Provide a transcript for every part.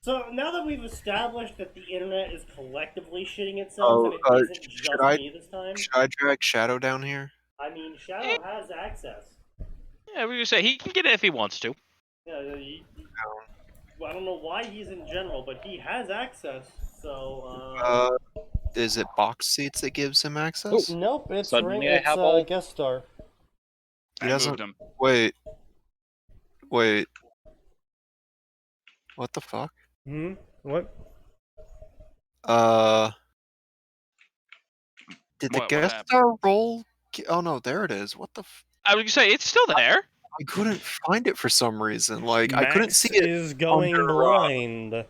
So now that we've established that the internet is collectively shitting itself, and it isn't just me this time. Should I drag Shadow down here? I mean, Shadow has access. Yeah, we were gonna say he can get it if he wants to. Yeah, I don't know why he's in general, but he has access. So. Is it box seats that gives him access? Nope, it's Suddenly it's I have all... guest star. He I doesn't. moved him. Wait. What the fuck? What? Did the What guest happened? star roll? Oh no, there it is. What the? I was gonna say it's still there. I couldn't find it for some reason. Like I couldn't see it. Is going under, blind.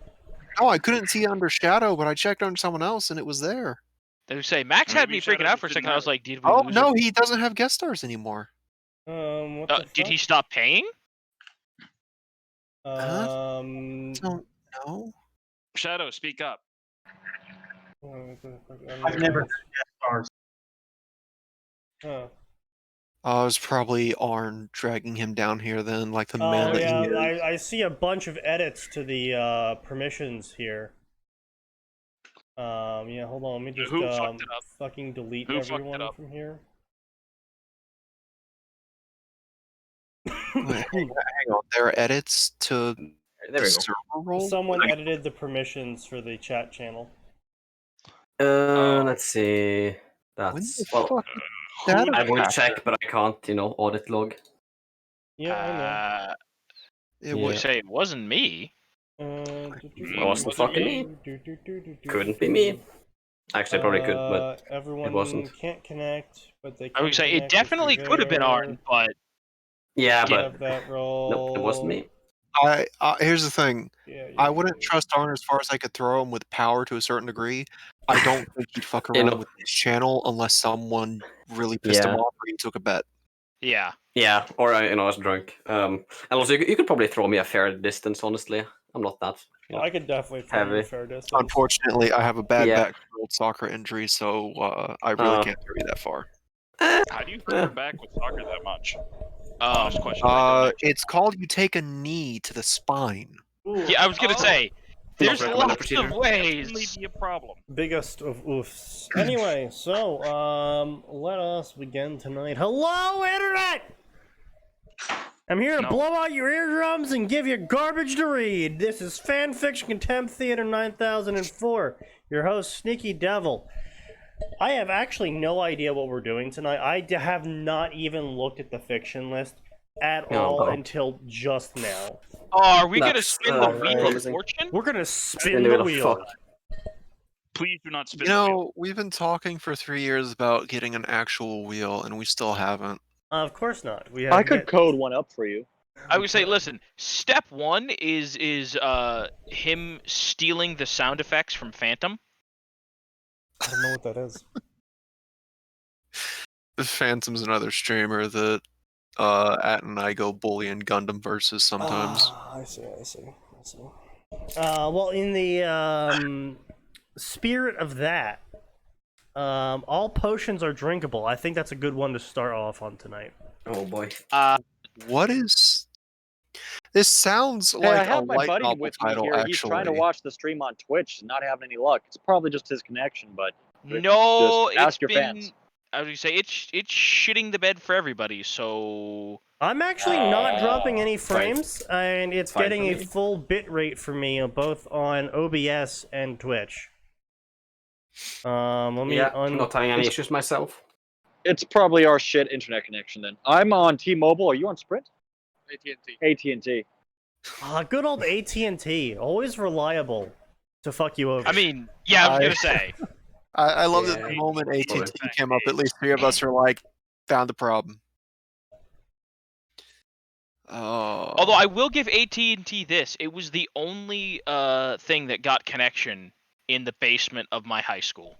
No, I couldn't see it under Shadow, but I checked under someone else and it was there. I was gonna say Max had me freaking out for a second. I was like, did we Oh lose no, him? he doesn't have guest stars anymore. What the Did he stop paying? Don't know. Shadow, speak up. I've never had guest stars. Oh. Oh, it was probably Arn dragging him down here then, like the man that yeah, he is. I see a bunch of edits to the permissions here. Yeah, hold on, let me just Who fucked it up? fucking delete Who fucked everyone it up? from here. Wait, hang on, there are edits to There we go. server role? Someone edited the permissions for the chat channel. Let's see. When That's the well. fuck did that I would happen? check, but I can't. Audit log. Yeah, I It know. was Would say it wasn't me. Wasn't fucking me. Couldn't be me. Actually, I probably could, but everyone it wasn't. can't connect, but they. I would say it definitely could have been Arn, but yeah, but Have that role. nope, it wasn't me. here's the thing. I wouldn't trust Arn as far as I could throw him with power to a certain degree. I don't think he'd fuck around with his channel unless someone really pissed him off or he took a bet. Yeah. Yeah, or I was drunk. And also, you could probably throw me a fair distance. Honestly, I'm not that. I could definitely throw you a fair distance. Unfortunately, I have a bad back from old soccer injury, so I really can't throw you that far. How do you throw your back with soccer that much? Honest question. It's called you take a knee to the spine. Yeah, I was gonna say. There's lots of ways. May be a problem. Biggest of oofs. Anyway, so let us begin tonight. Hello, internet. I'm here to blow out your eardrums and give you garbage to read. This is Fanfiction Contempt Theater 9004. Your host, Sneaky Devil. I have actually no idea what we're doing tonight. I have not even looked at the fiction list at all until just now. Oh, are we gonna spin the wheel of fortune? We're gonna spin the wheel. Please do not spin the the wheel. wheel. We've been talking for 3 years about getting an actual wheel, and we still haven't. Of course not. I could code one up for you. I would say, listen. Step 1 is him stealing the sound effects from Phantom. I don't know what that is. The Phantom's another streamer that Atin and I go bully in Gundam versus sometimes. I see. Well, in the spirit of that, all potions are drinkable. I think that's a good one to start off on tonight. Oh boy. What is... This sounds Hey, like I have a my light buddy novel with me title, here. actually. He's trying to watch the stream on Twitch, not having any luck. It's probably just his connection, but No, just ask it's your been. fans. I would say it's shitting the bed for everybody. So I'm actually not dropping any frames, and it's getting a full bit rate for me both on OBS and Twitch. Let me not having any issues myself. It's probably our shit internet connection then. I'm on T-Mobile. Are you on Sprint? AT&T. AT&T. Good old AT&T, always reliable to fuck you over. I mean, yeah, I was gonna say. I love that the moment AT&T came up, at least 3 of us are like, found the problem. Although I will give AT&T this, it was the only thing that got connection in the basement of my high school.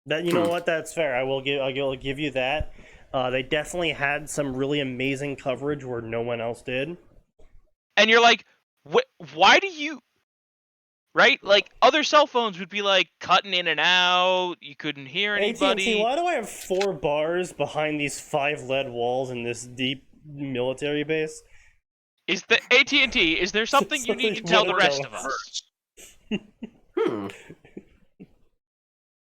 That, you know what? That's fair. I'll give you that. They definitely had some really amazing coverage where no one else did. And you're like, why do you? Right? Like, other cell phones would be like cutting in and out. You couldn't hear anybody. AT&T, why do I have 4 bars behind these 5 lead walls in this deep military base? Is the AT&T? Is there something you need to tell the rest of us?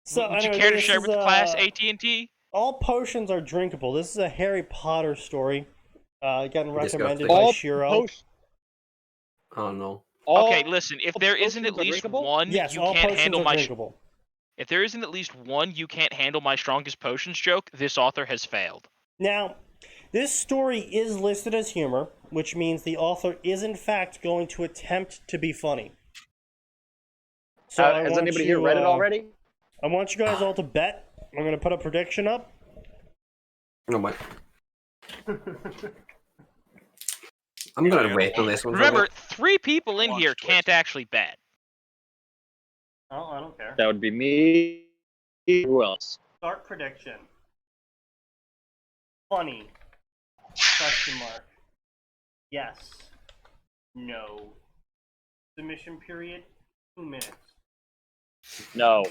So, Would you anyway, care to this share is, with the class, AT&T? all potions are drinkable. This is a Harry Potter story. Again, recommended Disgusting. by All Shiro. potions. Oh no. Okay, listen. If there isn't at potions are least drinkable? one, Yes, you all can't potions handle are my. drinkable. If there isn't at least one, you can't handle my strongest potions joke. This author has failed. Now, this story is listed as humor, which means the author is in fact going to attempt to be funny. So I Has want anybody you, here read it already? I want you guys all to bet. I'm going to put a prediction up. Oh my. I'm gonna wait on this one. Remember, 3 people in here can't actually bet. Oh, I don't care. That would be me. Who else? Start prediction. Funny. Question mark. Yes. No. Submission period, 2 minutes. No.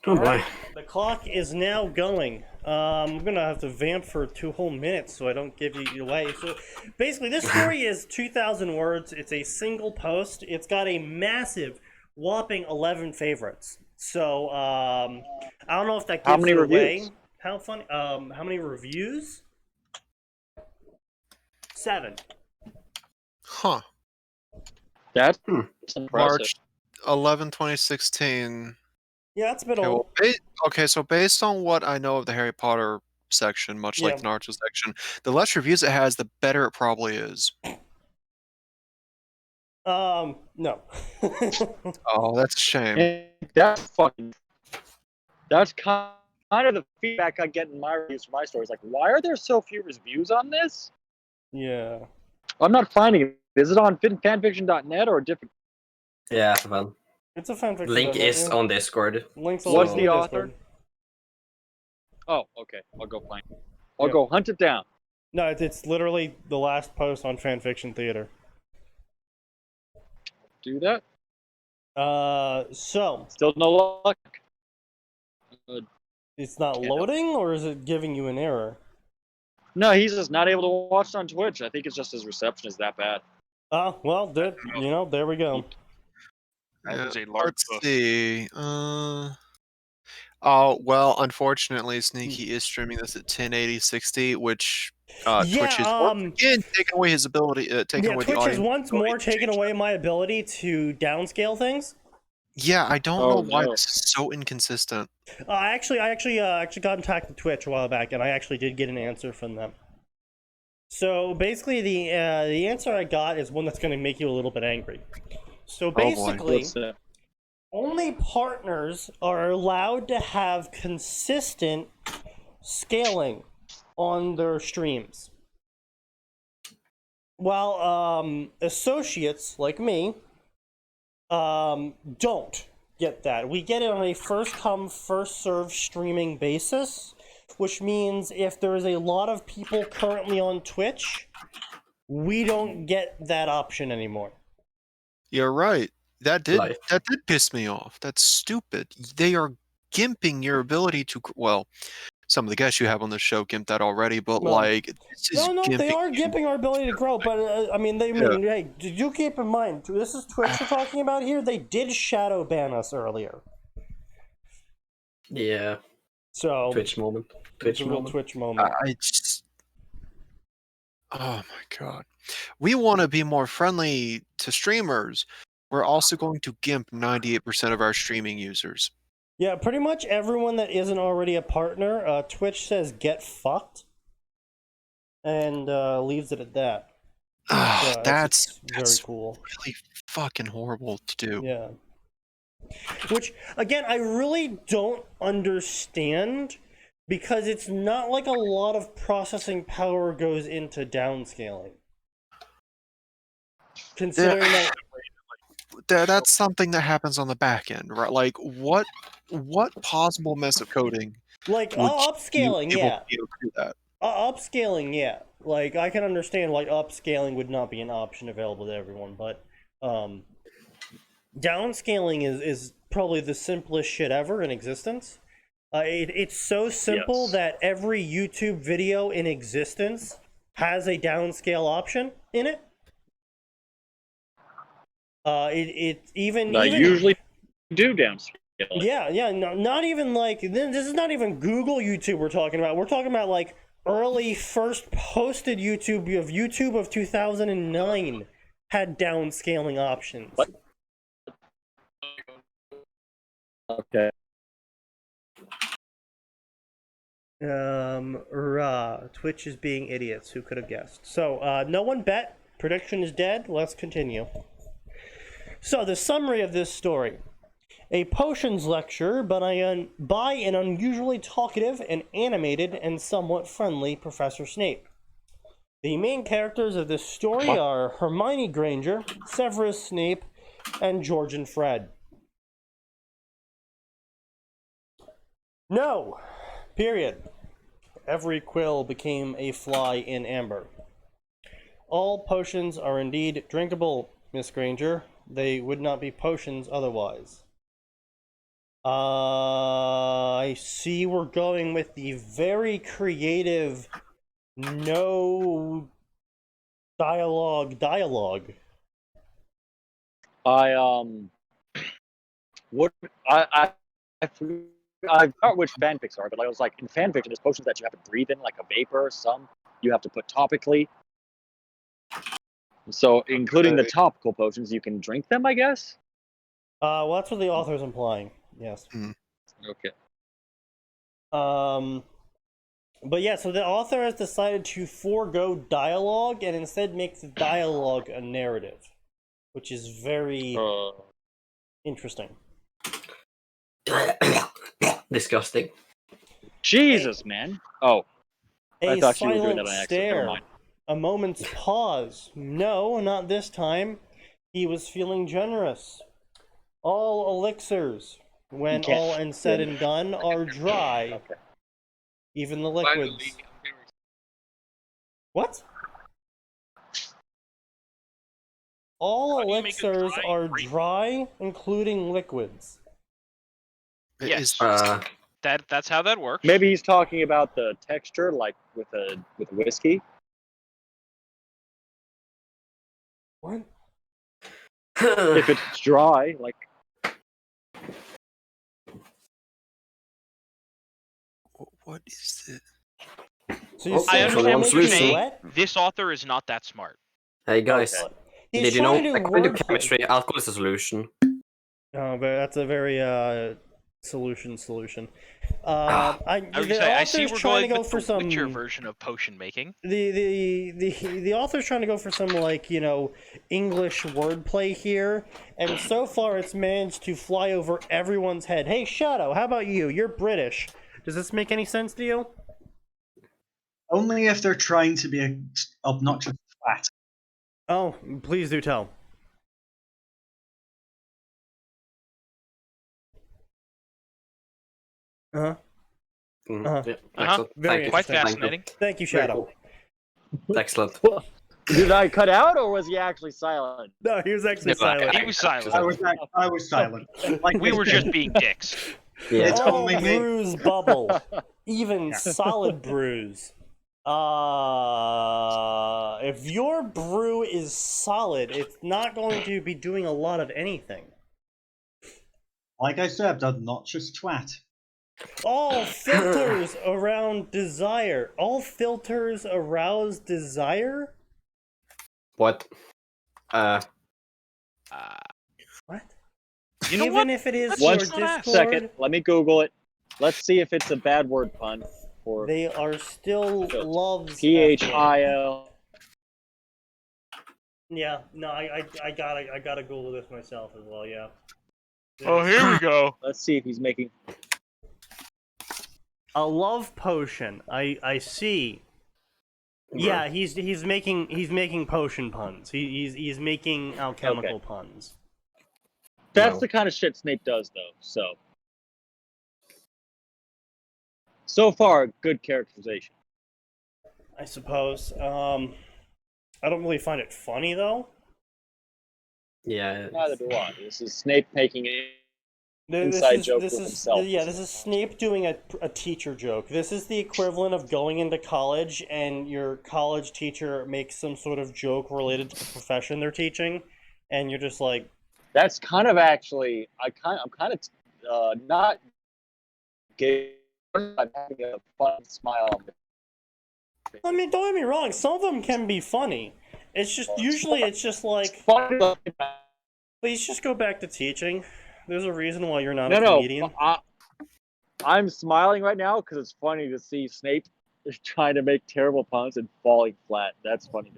Oh boy. The clock is now going. I'm gonna have to vamp for 2 whole minutes so I don't give you away. So basically, this story is 2,000 words. It's a single post. It's got a massive, whopping 11 favorites. So I don't know if that gives How many it reviews? away. How funny? How many reviews? 7. Huh. That's impressive. March 11, 2016. Yeah, that's a bit Okay, old. well, okay, so based on what I know of the Harry Potter section, much like Yeah. the Naruto section, the less reviews it has, the better it probably is. No. Oh, that's a shame. And that's kind of the feedback I get in my reviews for my stories. Like, why are there so few reviews on this? Yeah. I'm not finding it. Is it on fanfiction.net or a different? Yeah, fun. It's a fanfiction. Link is on Discord. Links What's on the Discord. author? Oh, okay. I'll go find it. I'll go hunt it down. No, it's literally the last post on Fanfiction Theater. Do that. So Still no luck. it's not Yeah. loading, or is it giving you an error? No, he's just not able to watch on Twitch. I think it's just his reception is that bad. Oh, well, there we go. That is a large Let's book. see. Oh, well, unfortunately, Sneaky is streaming this at 1080 60, which Twitch is once again taking away his ability, taking away the Twitch has audience. once more taken away my ability to downscale things. Yeah, I don't Oh, know why no. this is so inconsistent. I actually got in touch with Twitch a while back, and I actually did get an answer from them. So basically, the answer I got is one that's going to make you a little bit angry. So basically, What's that? only partners are allowed to have consistent scaling on their streams. While associates like me don't get that. We get it on a first come, first served streaming basis, which means if there is a lot of people currently on Twitch, we don't get that option anymore. You're right. That did Life. piss me off. That's stupid. They are gimping your ability to. Well, some of the guests you have on the show gimp that already, but Well, like, this is No, they gimping are you. gimping our ability to grow, but hey, did you keep in mind, this is Twitch we're talking about here? They did shadow ban us earlier. Yeah. So, Twitch moment. it's a real Twitch moment. I just. Oh my god. We want to be more friendly to streamers. We're also going to gimp 98% of our streaming users. Yeah, pretty much everyone that isn't already a partner, Twitch says get fucked, and leaves it at that. That's very cool. really fucking horrible to do. Yeah. Which, again, I really don't understand, because it's not like a lot of processing power goes into downscaling. Considering That's something that happens on the back end, right? Like, what possible mess of coding like would upscaling, you able yeah. to be able to do that? Upscaling, yeah. Like, I can understand why upscaling would not be an option available to everyone, but downscaling is probably the simplest shit ever in existence. It's so simple that every YouTube video in existence has a downscale option in it. It even I even usually do downscale. yeah, no, not even like this is not even Google YouTube we're talking about. We're talking about like early first posted YouTube of 2009 had downscaling options. What? Okay. Twitch is being idiots. Who could have guessed? So, no one bet. Prediction is dead. Let's continue. So, the summary of this story. A potions lecture by an unusually talkative and animated and somewhat friendly Professor Snape. The main characters of this story are Hermione Granger, Severus Snape, and George and Fred. No. Period. Every quill became a fly in amber. All potions are indeed drinkable, Miss Granger. They would not be potions otherwise. I see we're going with the very creative no dialogue. I forgot which fanfics are, but I was like, in fanfiction, there's potions that you have to breathe in like a vapor. Some you have to put topically. So, including the topical potions, you can drink them, I guess. Well, that's what the author's implying. Yes. Okay. But yeah, so the author has decided to forego dialogue and instead make the dialogue a narrative, which is very interesting. Disgusting. Jesus, man. Oh. I A thought you were doing silent that by accident. Never stare. mind. A moment's pause. No, not this time. He was feeling generous. All elixirs, when can't- all and said and done, are dry. Okay. Even the liquids. What? All How do you make it elixirs dry? are dry, including liquids. Yes. That's how that works. Maybe he's talking about the texture, like with whiskey. What? If it's dry, like What is it? So you I say understand make what you you're saying. sweat? This author is not that smart. Hey guys, He's did you know trying to do according to wordplay. chemistry, alcohol is a solution? Oh, but that's a very solution. I would say I see we're trying going to go with for the some Witcher version of potion making. the author's trying to go for some like English wordplay here, and so far it's managed to fly over everyone's head. Hey Shadow, how about you? You're British. Does this make any sense to you? Only if they're trying to be an obnoxious twat. Oh, please do tell. Uh-huh. Yeah, Uh-huh. excellent. Very Thank you. Quite Thank you. fascinating. Thank you, Very Shadow. cool. Excellent. did I cut out or was he actually silent? No, he was actually No, silent. He was silent. I was silent. Like We were just being dicks. Yeah. It's All only me. brews bubble. Even solid brews. If your brew is solid, it's not going to be doing a lot of anything. Like I said, obnoxious twat. All filters around desire. All filters arouse desire? What? What? You know Even what? if it is Let's for not ask. Discord, Second, let me Google it. Let's see if it's a bad word pun. Or they are still loves. PHIL. Yeah, no, I gotta Google this myself as well. Yeah. Oh, here we go. Let's see if he's making. A love potion. I see. Yeah, he's making potion puns. He's making alchemical puns. That's the kind of shit Snape does, though. So far, good characterization. I suppose. I don't really find it funny though. Yeah. Neither do I. This is Snape making an This inside is- joke this with is- himself. Yeah, this is Snape doing a teacher joke. This is the equivalent of going into college and your college teacher makes some sort of joke related to the profession they're teaching, and you're just like, That's kind of actually, I'm kind of not gay. I'm having a fun smile on my I mean, don't get me wrong. Some of them can be funny. It's just usually it's just like, please just go back to teaching. There's a reason why you're not a comedian. I'm smiling right now because it's funny to see Snape is trying to make terrible puns and falling flat. That's funny.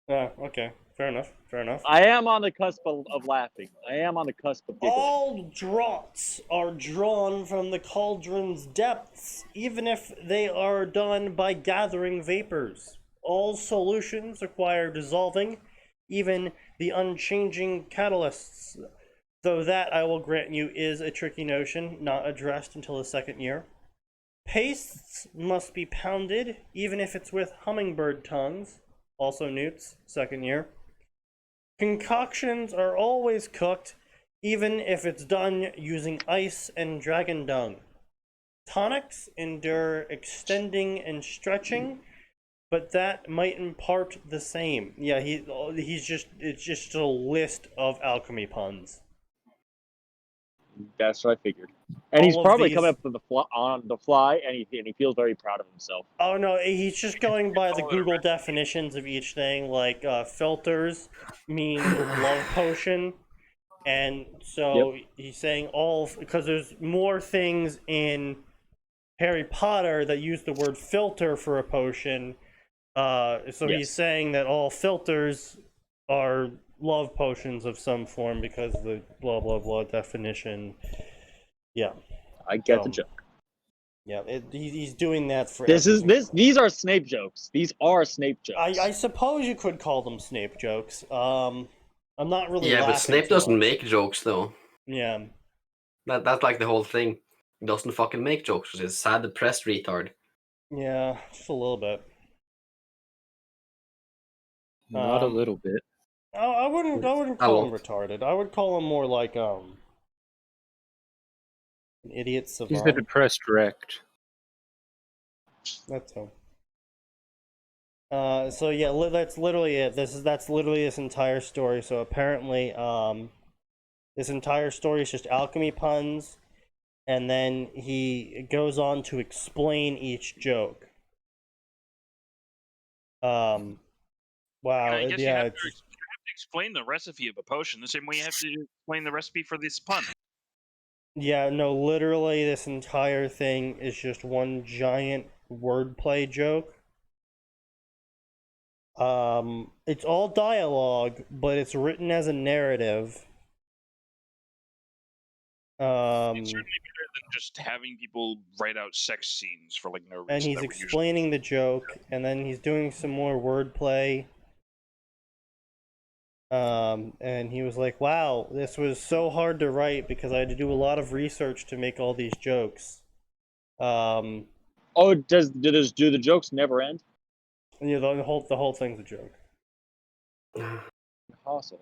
Yeah, okay. Fair enough. Fair enough. I am on the cusp of laughing. I am on the cusp of giggling. All draughts are drawn from the cauldron's depths, even if they are done by gathering vapors. All solutions require dissolving, even the unchanging catalysts. Though that, I will grant you, is a tricky notion, not addressed until the second year. Pastes must be pounded, even if it's with hummingbird tongues. Also newts, second year. Concoctions are always cooked, even if it's done using ice and dragon dung. Tonics endure extending and stretching, but that might impart the same. Yeah, it's just a list of alchemy puns. That's what I figured. And he's All of probably these- coming up on the fly, and he feels very proud of himself. Oh no, he's just going by the Oh, Google definitions of each thing, like filters mean love potion, and so he's saying all, because there's more things in Harry Potter that use the word filter for a potion, so he's saying that all filters are love potions of some form because of the blah blah blah definition. Yeah, I get the joke. yeah, he's doing that for These are Snape jokes. These are Snape jokes. I suppose you could call them Snape jokes. I'm not really. Yeah, but Snape doesn't make jokes though. Yeah. That's like the whole thing. He doesn't fucking make jokes. He's a sad, depressed retard. Yeah, just a little bit. Not a little bit. I wouldn't call him retarded. I would call him more like an idiot savant. He's a depressed wrecked. That's all. So yeah, that's literally it. That's literally this entire story. So apparently, this entire story is just alchemy puns, and then he goes on to explain each joke. Wow. I guess Yeah. you have to explain the recipe of a potion the same way you have to explain the recipe for this pun. Yeah, no, literally this entire thing is just one giant wordplay joke. It's all dialogue, but it's written as a narrative. It's certainly better than just having people write out sex scenes for like no reason. And he's explaining the joke, and then he's doing some more wordplay. And he was like, wow, this was so hard to write because I had to do a lot of research to make all these jokes. Do the jokes never end? Yeah, the whole thing's a joke. Awesome.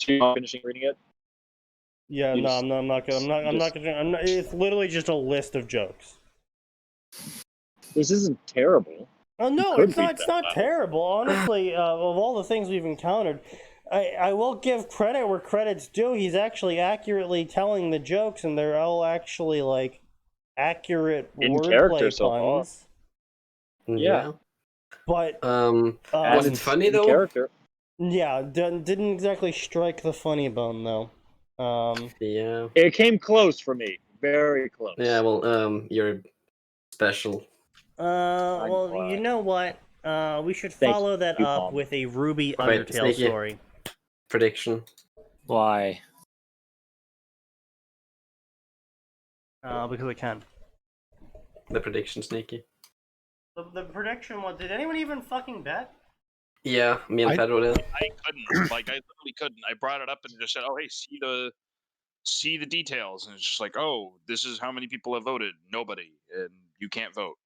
Finishing reading it? Yeah, no, I'm not gonna. It's literally just a list of jokes. This isn't terrible. Oh no, it's not. It's not terrible. Honestly, of all the things we've encountered, I will give credit where credit's due. He's actually accurately telling the jokes, and they're all actually like accurate wordplay puns. Yeah. But was it funny though? Character. Yeah, didn't exactly strike the funny bone though. Yeah. It came close for me. Very close. Yeah, well, you're special. Well, you know what? We should follow that up with a Ruby Undertale story. Prediction. Why? Because I can. The prediction, Sneaky. The prediction was, did anyone even fucking bet? Yeah, me and Pedro did. I couldn't. Like, I literally couldn't. I brought it up and just said, "Oh, hey, see the details," and it's just like, "Oh, this is how many people have voted. Nobody, and you can't vote."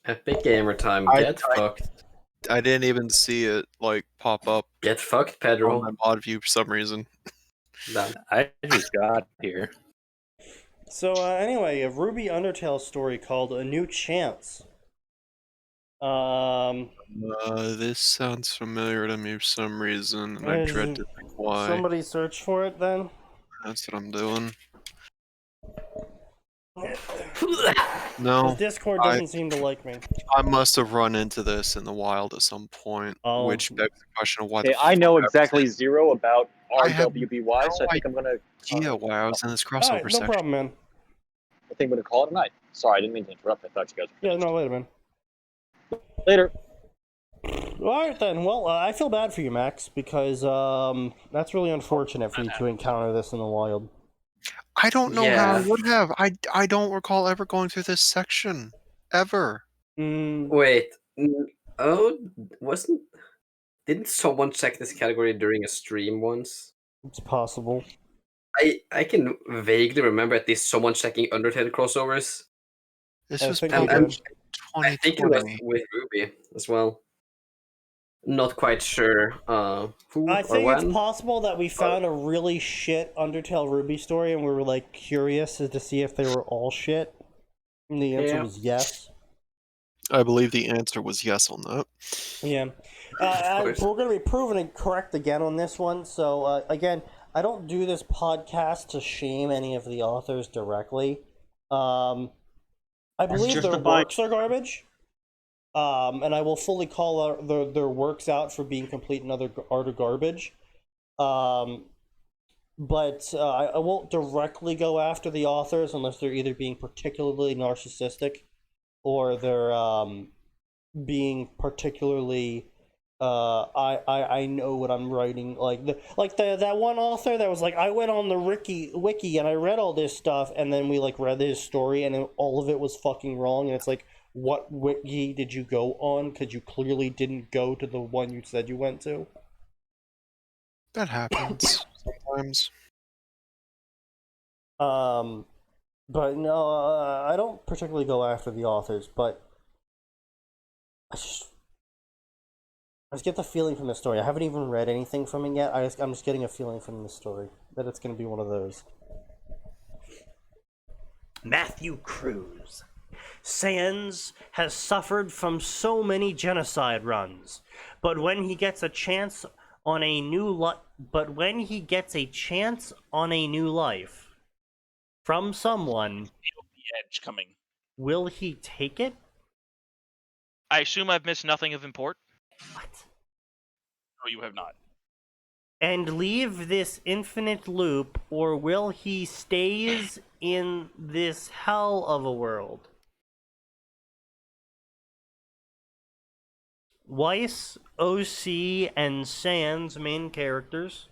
Epic gamer time. Get fucked. I didn't even see it like pop up. Get fucked, Pedro. On my mod view for some reason. I just got here. So anyway, a Ruby Undertale story called A New Chance. This sounds familiar to me for some reason, and I dread to think why. Somebody search for it then. That's what I'm doing. No, Discord doesn't seem to like me. I must have run into this in the wild at some point, which begs the question of why. Okay, I know exactly zero about RWBY, so I think I'm gonna. Yeah, why I was in this crossover section. No problem, man. I think I'm gonna call it a night. Sorry, I didn't mean to interrupt. I thought you guys. Yeah, no, later, man. Later. Alright then, well, I feel bad for you, Max, because that's really unfortunate for you to encounter this in the wild. I don't know how I would have. I don't recall ever going through this section. Ever. Wait. Oh, didn't someone check this category during a stream once? It's possible. I can vaguely remember at least someone checking Undertale crossovers. This was I think it was with Ruby as well. Not quite sure who I or think when. it's possible that we found a really shit Undertale Ruby story and we were like curious as to see if they were all shit. And the answer was yes. I believe the answer was yes on that. Yeah. We're going to be proven correct again on this one. So, again, I don't do this podcast to shame any of the authors directly. I believe their works are garbage. And I will fully call out their works out for being complete and utter garbage. But I won't directly go after the authors unless they're either being particularly narcissistic or they're being particularly I know what I'm writing, that one author that was like, I went on the wiki and I read all this stuff, and then we read his story and all of it was fucking wrong, and it's like, what wiki did you go on? Because you clearly didn't go to the one you said you went to. That happens sometimes. But no, I don't particularly go after the authors, but I just get the feeling from the story. I haven't even read anything from it yet. I'm just getting a feeling from the story that it's going to be one of those. Matthew Cruz. Sans has suffered from so many genocide runs, but when he gets a chance on a new life from someone, the edge coming. Will he take it? I assume I've missed nothing of import. What? No, you have not. And leave this infinite loop, or will he stays in this hell of a world? Weiss, OC, and Sans main characters.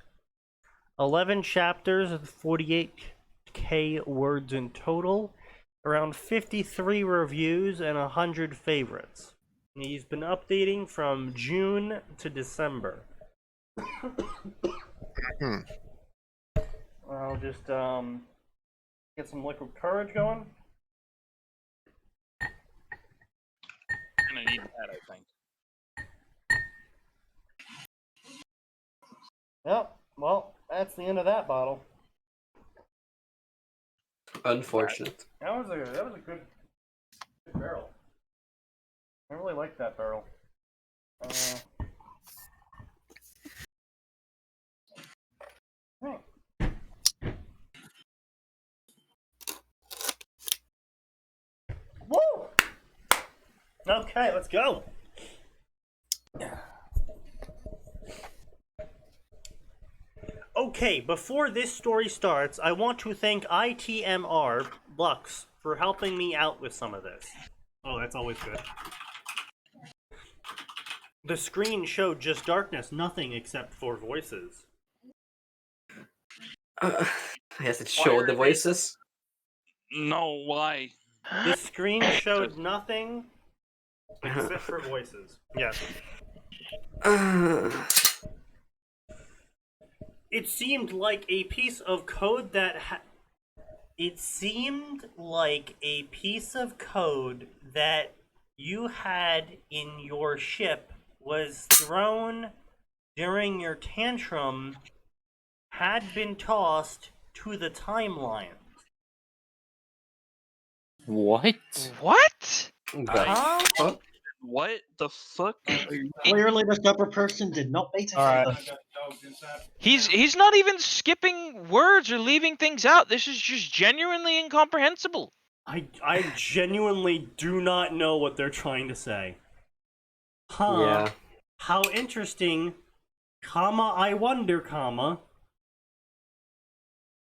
11 chapters of 48k words in total. Around 53 reviews and 100 favorites. He's been updating from June to December. I'll just get some liquid courage going. I'm gonna need that, I think. Yep. Well, that's the end of that bottle. Unfortunate. That was a good barrel. I really like that barrel. Woo! Okay, let's go. Okay, before this story starts, I want to thank ITMR Lux for helping me out with some of this. Oh, that's always good. The screen showed just darkness, nothing except for voices. Yes, it showed the voices. No, why? The screen showed nothing except for voices. Yes. It seemed like a piece of code that you had in your ship was thrown during your tantrum had been tossed to the timeline. What? What? Huh? What the fuck? Clearly, this upper person did not beta Alright. He's not even skipping words or leaving things out. This is just genuinely incomprehensible. I genuinely do not know what they're trying to say. Huh. Yeah. How interesting, comma, I wonder, comma.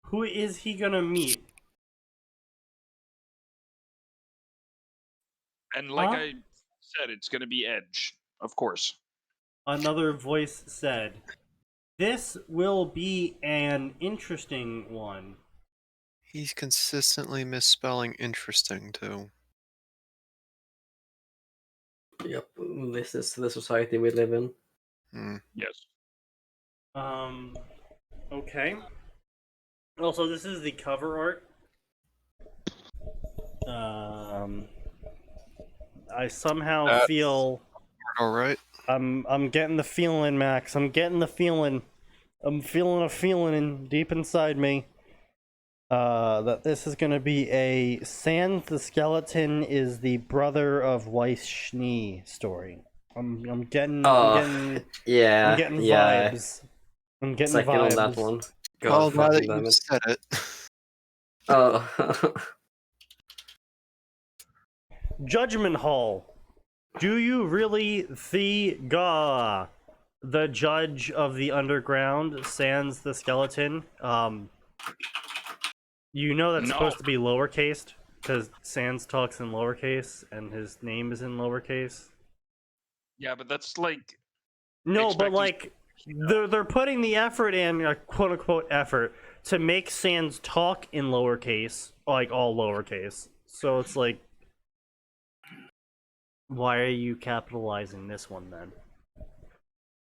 Who is he gonna meet? And like Huh? I said, it's gonna be Edge, of course. Another voice said, "This will be an interesting one." He's consistently misspelling interesting too. Yep. This is the society we live in. Yes. Okay. Also, this is the cover art. I somehow feel All right. I'm getting the feeling, Max. I'm getting the feeling. I'm feeling a feeling deep inside me. That this is gonna be a Sans the Skeleton is the brother of Weiss Schnee story. I'm getting Yeah. I'm getting yeah. vibes. I'm getting Second vibes. on that one. Well, God now that fucking you damn it. said it. Oh. Judgment Hall. Do you really the judge of the underground, Sans the Skeleton? You know that's No. supposed to be lowercase because Sans talks in lowercase and his name is in lowercase. Yeah, but that's like No, but expect like they're putting the effort in, quote unquote effort, to make Sans talk in lowercase, like all lowercase. So it's like, why are you capitalizing this one then?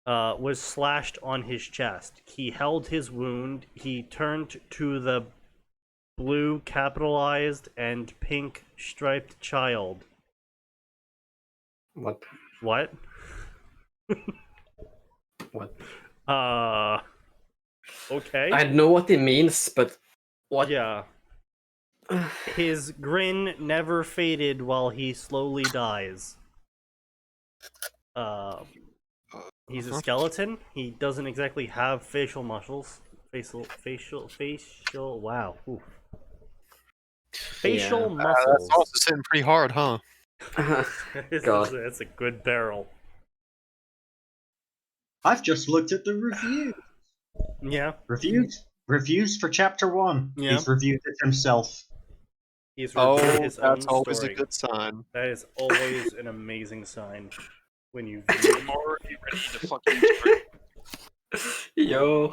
Was slashed on his chest. He held his wound. He turned to the blue capitalized and pink striped child. What? What? What? Okay. I know what it means, but what? Yeah. His grin never faded while he slowly dies. He's a skeleton. He doesn't exactly have facial muscles. Facial. Wow. Ooh. Facial muscles. That's also sitting pretty hard, huh? God. That's a good barrel. I've just looked at the review. Yeah. Reviews for chapter 1. Yeah. He's reviewed it himself. He's reviewed his own that's always story. a good sign. That is always an amazing sign when you I'm already ready to fucking start. Yo.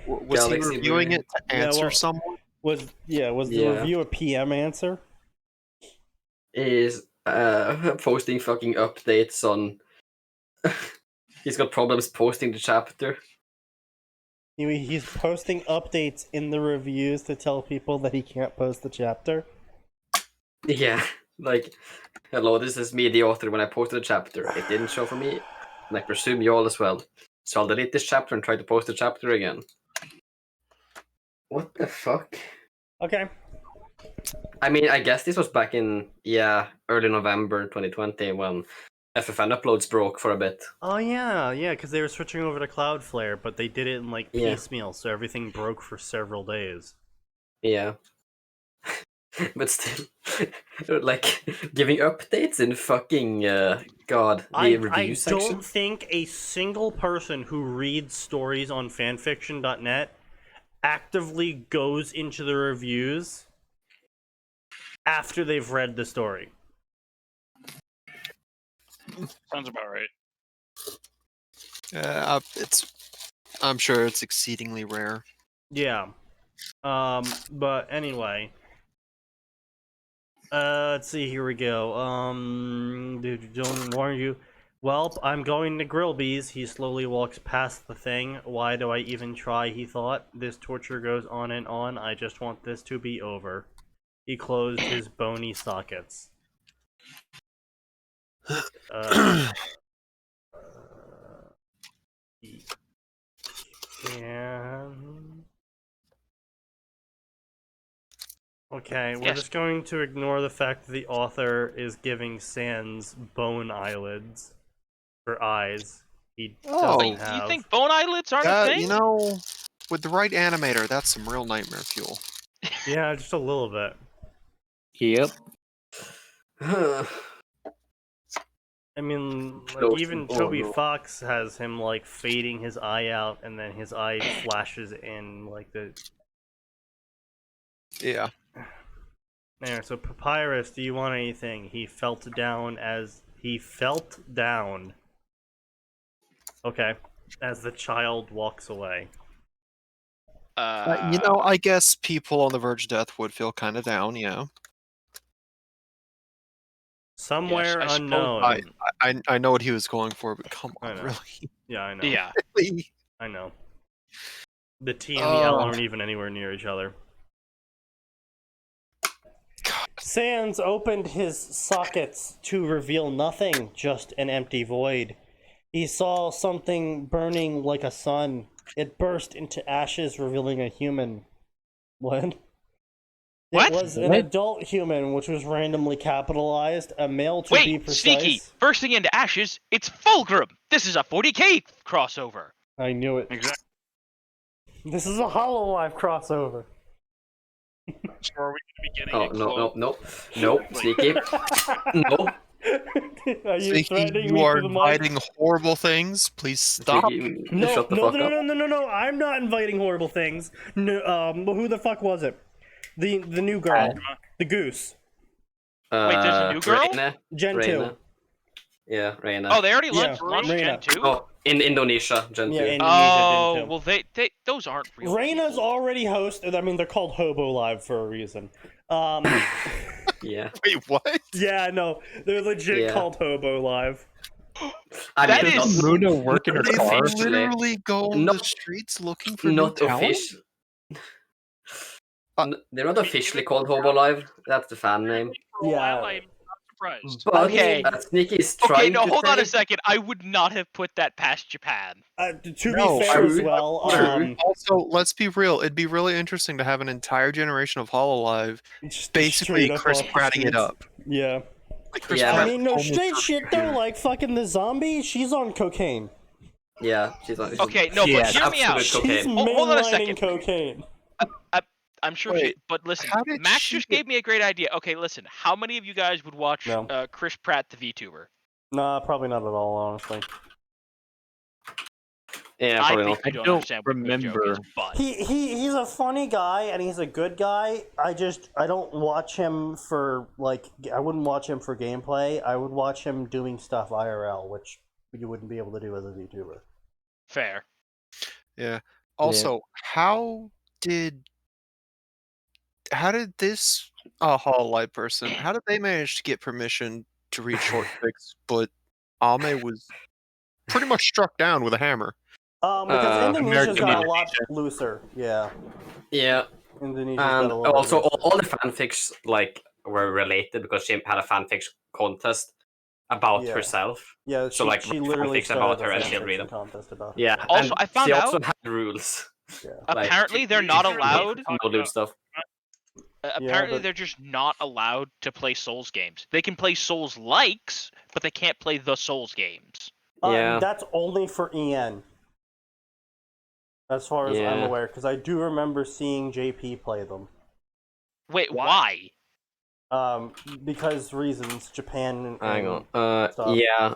Was he Galaxy reviewing Blue. it to answer someone? Was the review a PM answer? Is posting fucking updates on. He's got problems posting the chapter. He's posting updates in the reviews to tell people that he can't post the chapter. Yeah, like, hello, this is me, the author. When I posted a chapter, it didn't show for me, and I presume you all as well. So I'll delete this chapter and try to post the chapter again. What the fuck? Okay. I mean, I guess this was back in, early November 2020 when FFN uploads broke for a bit. Oh yeah, because they were switching over to Cloudflare, but they did it in like Yeah. piecemeal, so everything broke for several days. Yeah. But still, like, giving updates in fucking, review section? I don't think a single person who reads stories on fanfiction.net actively goes into the reviews after they've read the story. Sounds about right. I'm sure it's exceedingly rare. Yeah. But anyway. Let's see, here we go. Don't warn you. Welp, I'm going to Grillby's. He slowly walks past the thing. Why do I even try, he thought. This torture goes on and on. I just want this to be over. He closed his bony sockets. He can... Okay, we're Yes. just going to ignore the fact that the author is giving Sans bone eyelids for eyes. He Oh. doesn't Wait, have. you think bone eyelids aren't a thing? You know, with the right animator, that's some real nightmare fuel. Yeah, just a little bit. Yep. I mean, like Close even to Toby bone. Fox has him like fading his eye out, and then his eye flashes in like the. Yeah. Anyway, so Papyrus, do you want anything? He felt down. Okay, as the child walks away. You know, I guess people on the verge of death would feel kind of down, yeah. Somewhere I suppose- unknown. I know what he was going for, but come I on, know. really? Yeah, I know. Yeah. Really? I know. The T and the L aren't even anywhere near each other. Sans opened his sockets to reveal nothing, just an empty void. He saw something burning like a sun. It burst into ashes, revealing a human. What? What? It was an adult human, which was randomly capitalized, a male to be Wait, precise. Sneaky! Bursting into ashes, it's Fulgrim! This is a 40k crossover! I knew it. Exactly. This is a Hololive crossover. So are we going to be getting Oh, a clone? no, Sneaky. No. Are you Sneaky, threatening you me are through the mic? inviting horrible things. Please stop. Sneaky, No, shut the no, fuck no, up. no, no, no, no! I'm not inviting horrible things. No, who the fuck was it? The new girl, the goose, Wait, there's a new girl? Reina. Gen Reina. 2. Yeah, Reina. Oh, they already Yeah, launched Reina. Gen 2? Oh, in Indonesia, Gen 2. Yeah, Indonesia Oh, Gen 2. well, they those aren't real Reina's people. already hosted. I mean, they're called Hobo Live for a reason. Yeah. Wait, what? Yeah, no, they're legit Yeah. called Hobo Live. I That mean, is- not- Muna work in her They car? officially. literally go on the Not- streets looking for Not new talent? official. They're not officially called Hobo Live. That's the fan name. For a while, Yeah. I'm not surprised. But Okay. Sneaky is Okay, trying no, to hold on say- a second. I would not have put that past Japan. To No, be fair as true, well, true. Also, let's be real. It'd be really interesting to have an entire generation of Hololive just basically straight up Chris off the Pratting it streets. up. Yeah. Like Chris Yeah, I Pratt mean, no, almost straight for shit a though, year. like fucking the zombie, she's on cocaine. Yeah, she's on. Okay, no, Yeah, but hear me out. absolute She's cocaine. Hold on a mainlining second. cocaine. I'm sure Wait, she. But listen, how did Max she just get- gave me a great idea. Okay, listen. How many of you guys would watch No. Chris Pratt, the VTuber? Nah, probably not at all, honestly. Yeah, I probably think not. you I don't don't understand what a good joke remember. is, but He's a funny guy and he's a good guy. I don't watch him for I wouldn't watch him for gameplay. I would watch him doing stuff IRL, which you wouldn't be able to do as a VTuber. fair. Yeah. Also, how did this Hololive person, how did they manage to get permission to read short fics, but Ame was pretty much struck down with a hammer? Because Indonesia's got a American lot looser. Yeah, Yeah, Indonesia's got and a little also bit all the fanfics were related because she had a fanfic contest about Yeah. herself. Yeah, So, like, she literally fanfics about started her a and she'll fanfiction read them. contest about. Yeah. Also, and I found she also out- had rules. Yeah. Like, Apparently, they're not allowed. No lewd stuff. Apparently, but- they're just not allowed to play Souls games. They can play Souls likes, but they can't play the Souls games. Yeah. That's only for EN. As far as I'm Yeah. aware, because I do remember seeing JP play them. Wait, why? Because reasons. Japan. Hang and on. stuff. Yeah.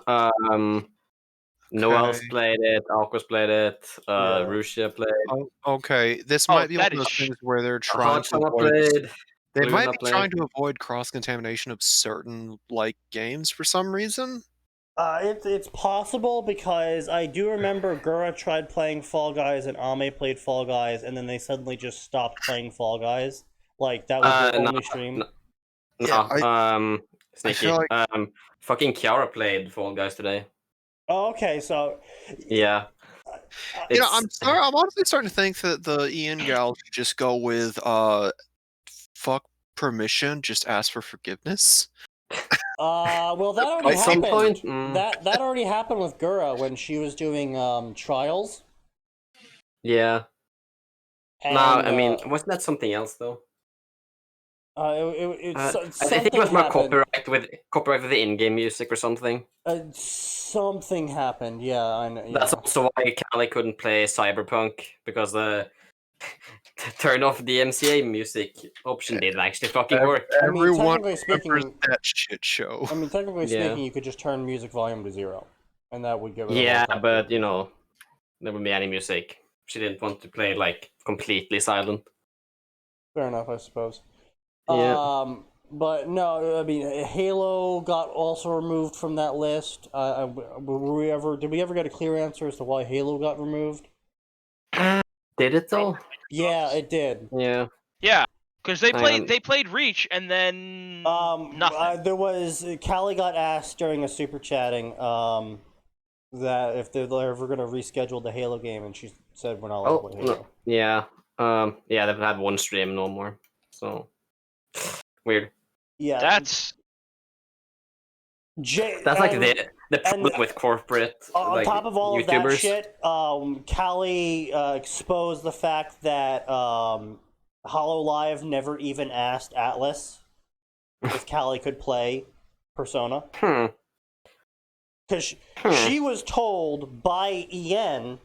Noel's Okay. played it. Aqua's played it. Yeah. Rusia played. Oh, okay, this Oh, might be one that of is those things where they're trying Hot to Summer avoid. played. They might Luna be played. trying to avoid cross contamination of certain games for some reason. It's possible because I do remember Gura tried playing Fall Guys and Ame played Fall Guys, and then they suddenly just stopped playing Fall Guys. Like that was their No, only stream. no. Yeah, Sneaky. feel like- Fucking Kiara played Fall Guys today. Oh, okay, so Yeah. You know, It's- I'm honestly starting to think that the Ian gal should just go with fuck permission, just ask for forgiveness. well that already At some happened. point, That already happened with Gura when she was doing trials. yeah. And, No, I mean, wasn't that something else though? I think it was more copyright with the in-game music or something. Something happened. Yeah, I know. Yeah. That's also why Callie couldn't play Cyberpunk, because the turn off the MCA music option didn't actually fucking work. Everyone technically speaking, remembers that shit show. I mean, technically Yeah. speaking, you could just turn music volume to 0, and that would give it. Yeah, but you know, there wouldn't be any music. She didn't want to play like completely silent. Fair enough, I suppose. Yeah. But no, I mean, Halo got also removed from that list. Did we ever get a clear answer as to why Halo got removed? Did it though? Yeah, it did. Yeah. Yeah, because they played Reach and then nothing. There was Callie got asked during a super chatting that if they're ever gonna reschedule the Halo game, and she said we're not allowed to play Halo. No. Yeah. Yeah, they've had one stream, no more. So weird. Yeah, That's like the problem with corporate. On top of all YouTubers. of that shit, Callie exposed the fact that HoloLive never even asked Atlas if Callie could play Persona. Because she was told by EN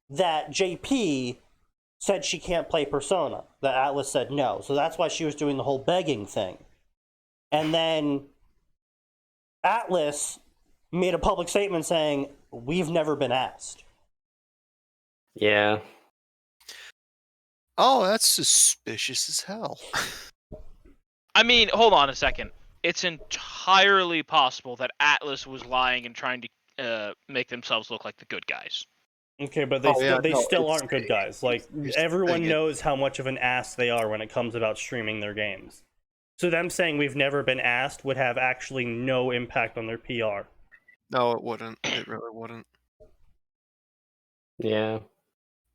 that JP said she can't play Persona. That Atlas said no. So that's why she was doing the whole begging thing. And then Atlas made a public statement saying, we've never been asked. Yeah. Oh, that's suspicious as hell. I mean, hold on a second. It's entirely possible that Atlas was lying and trying to make themselves look like the good guys. Okay, but they still aren't good guys. Like, everyone knows how much of an ass they are when it comes about streaming their games. So them saying we've never been asked would have actually no impact on their PR. No, it wouldn't. It really wouldn't. Yeah. In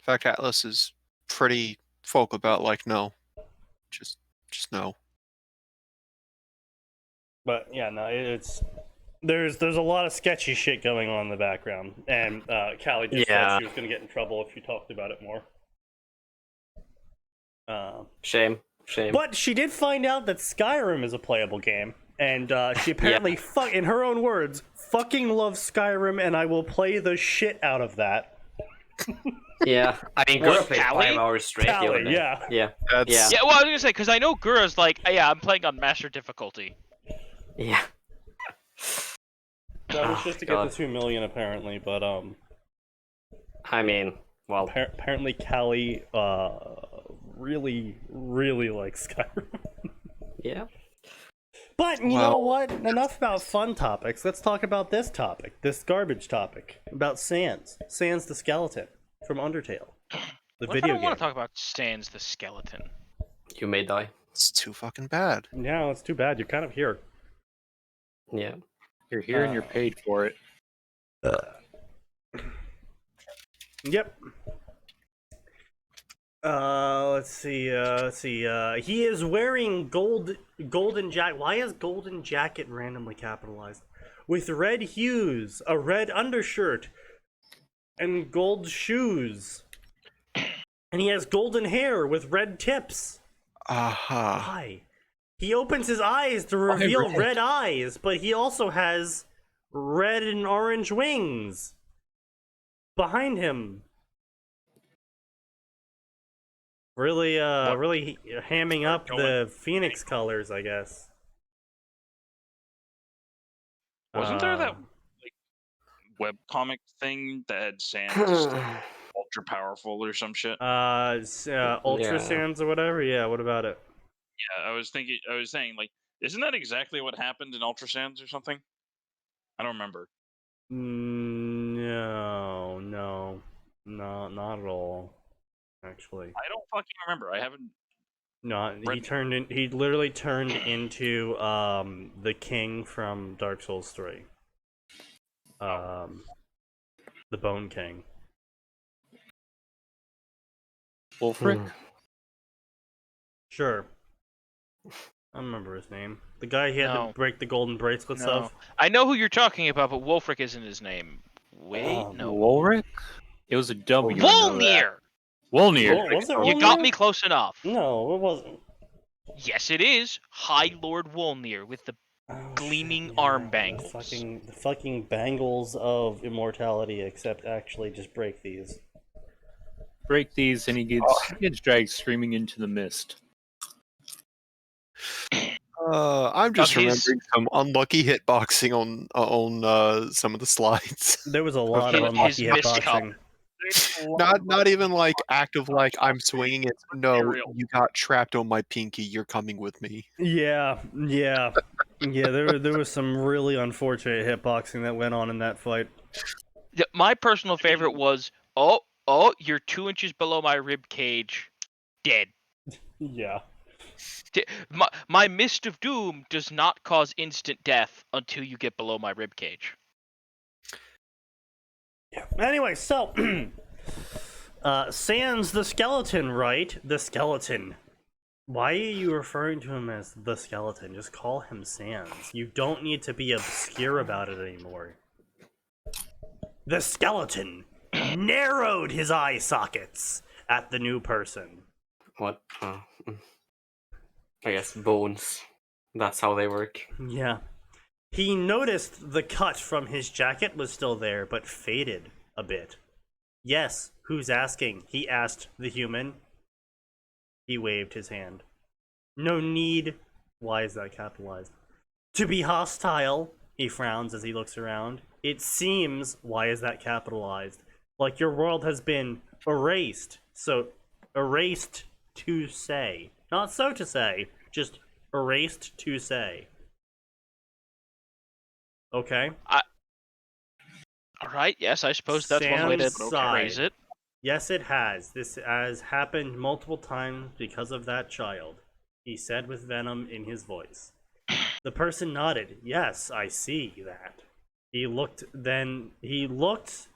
fact, Atlas is pretty folk about like, no. Just no. But yeah, no, it's there's a lot of sketchy shit going on in the background, and Callie just thought she was gonna get in trouble if she talked about it more. Shame. But she did find out that Skyrim is a playable game, and she apparently, in her own words, fucking loves Skyrim, and I will play the shit out of that. Yeah, I mean, Gura played 5 hours straight. Callie, yeah. Yeah. Well, I was gonna say, because I know Gura's like, yeah, I'm playing on master difficulty. Yeah. That was just to get the 2 million, apparently, but I mean, well, apparently Callie really, really likes Skyrim. Yeah. But you know what? Enough about fun topics. Let's talk about this topic, this garbage topic about Sans the skeleton from Undertale, the video game. I don't want to talk about Sans the skeleton. You may die. It's too fucking bad. Yeah, it's too bad. You're kind of here. Yeah. You're here and you're paid for it. Yep. Let's see. He is wearing golden jacket. Why is golden jacket randomly capitalized? With red hues, a red undershirt, and gold shoes. And he has golden hair with red tips. Why? He opens his eyes to reveal red eyes, but he also has red and orange wings behind him. Really hamming up the Phoenix colors, I guess. Wasn't there that webcomic thing that had Sans ultra powerful or some shit? Ultra Sans or whatever? Yeah, what about it? Yeah, I was saying, like, isn't that exactly what happened in Ultra Sans or something? I don't remember. No, not at all. Actually, I don't fucking remember. I haven't. No, he literally turned into the king from Dark Souls 3. The Bone King. Wolfric? Sure. I remember his name. The guy he had to break the golden bracelets of. I know who you're talking about, but Wolfric isn't his name. Wait, no. Wolric? It was a W. Wolnir! Wolnir. Was it You got me close enough. No, it wasn't. Yes, it is. High Lord Wolnir with the gleaming arm bangles. The fucking bangles of immortality, except actually just break these. Break these, and he gets dragged screaming into the mist. I'm just remembering some unlucky hitboxing on some of the slides. There was a lot of unlucky hitboxing. Not even like active like I'm swinging it. No, you got trapped on my pinky. You're coming with me. Yeah. There was some really unfortunate hitboxing that went on in that fight. My personal favorite was, you're 2 inches below my rib cage, dead. Yeah. My Mist of Doom does not cause instant death until you get below my rib cage. Yeah. Anyway, so Sans the skeleton, right? The skeleton. Why are you referring to him as the skeleton? Just call him Sans. You don't need to be obscure about it anymore. The skeleton narrowed his eye sockets at the new person. What? I guess bones. That's how they work. Yeah. He noticed the cut from his jacket was still there, but faded a bit. Yes, who's asking? He asked the human. He waved his hand. No need. Why is that capitalized? To be hostile. He frowns as he looks around. It seems. Why is that capitalized? Like your world has been erased. So, erased to say. Not so to say. Just erased to say. Okay. Alright, yes, I suppose that's one way to phrase it. Yes, it has. This has happened multiple times because of that child, he said with venom in his voice. The person nodded. Yes, I see that. He looked around. He looked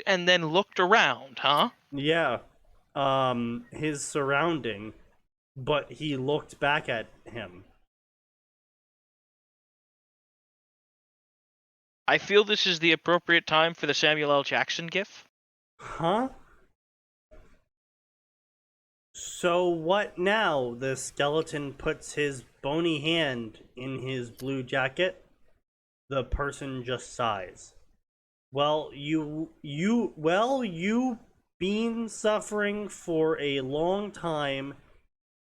and then looked around, huh? Yeah. His surrounding, but he looked back at him. I feel this is the appropriate time for the Samuel L. Jackson gif. Huh? So what now? The skeleton puts his bony hand in his blue jacket. The person just sighs. Well, you've been suffering for a long time,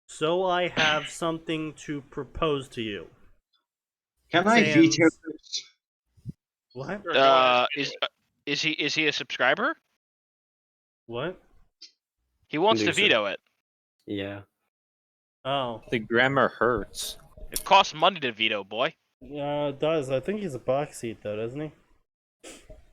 so I have something to propose to you. Can I veto this? What? Is he a subscriber? What? He wants to Loser. veto it. Yeah. Oh. The grammar hurts. It costs money to veto, boy. Yeah, it does. I think he's a box seat, though, doesn't he?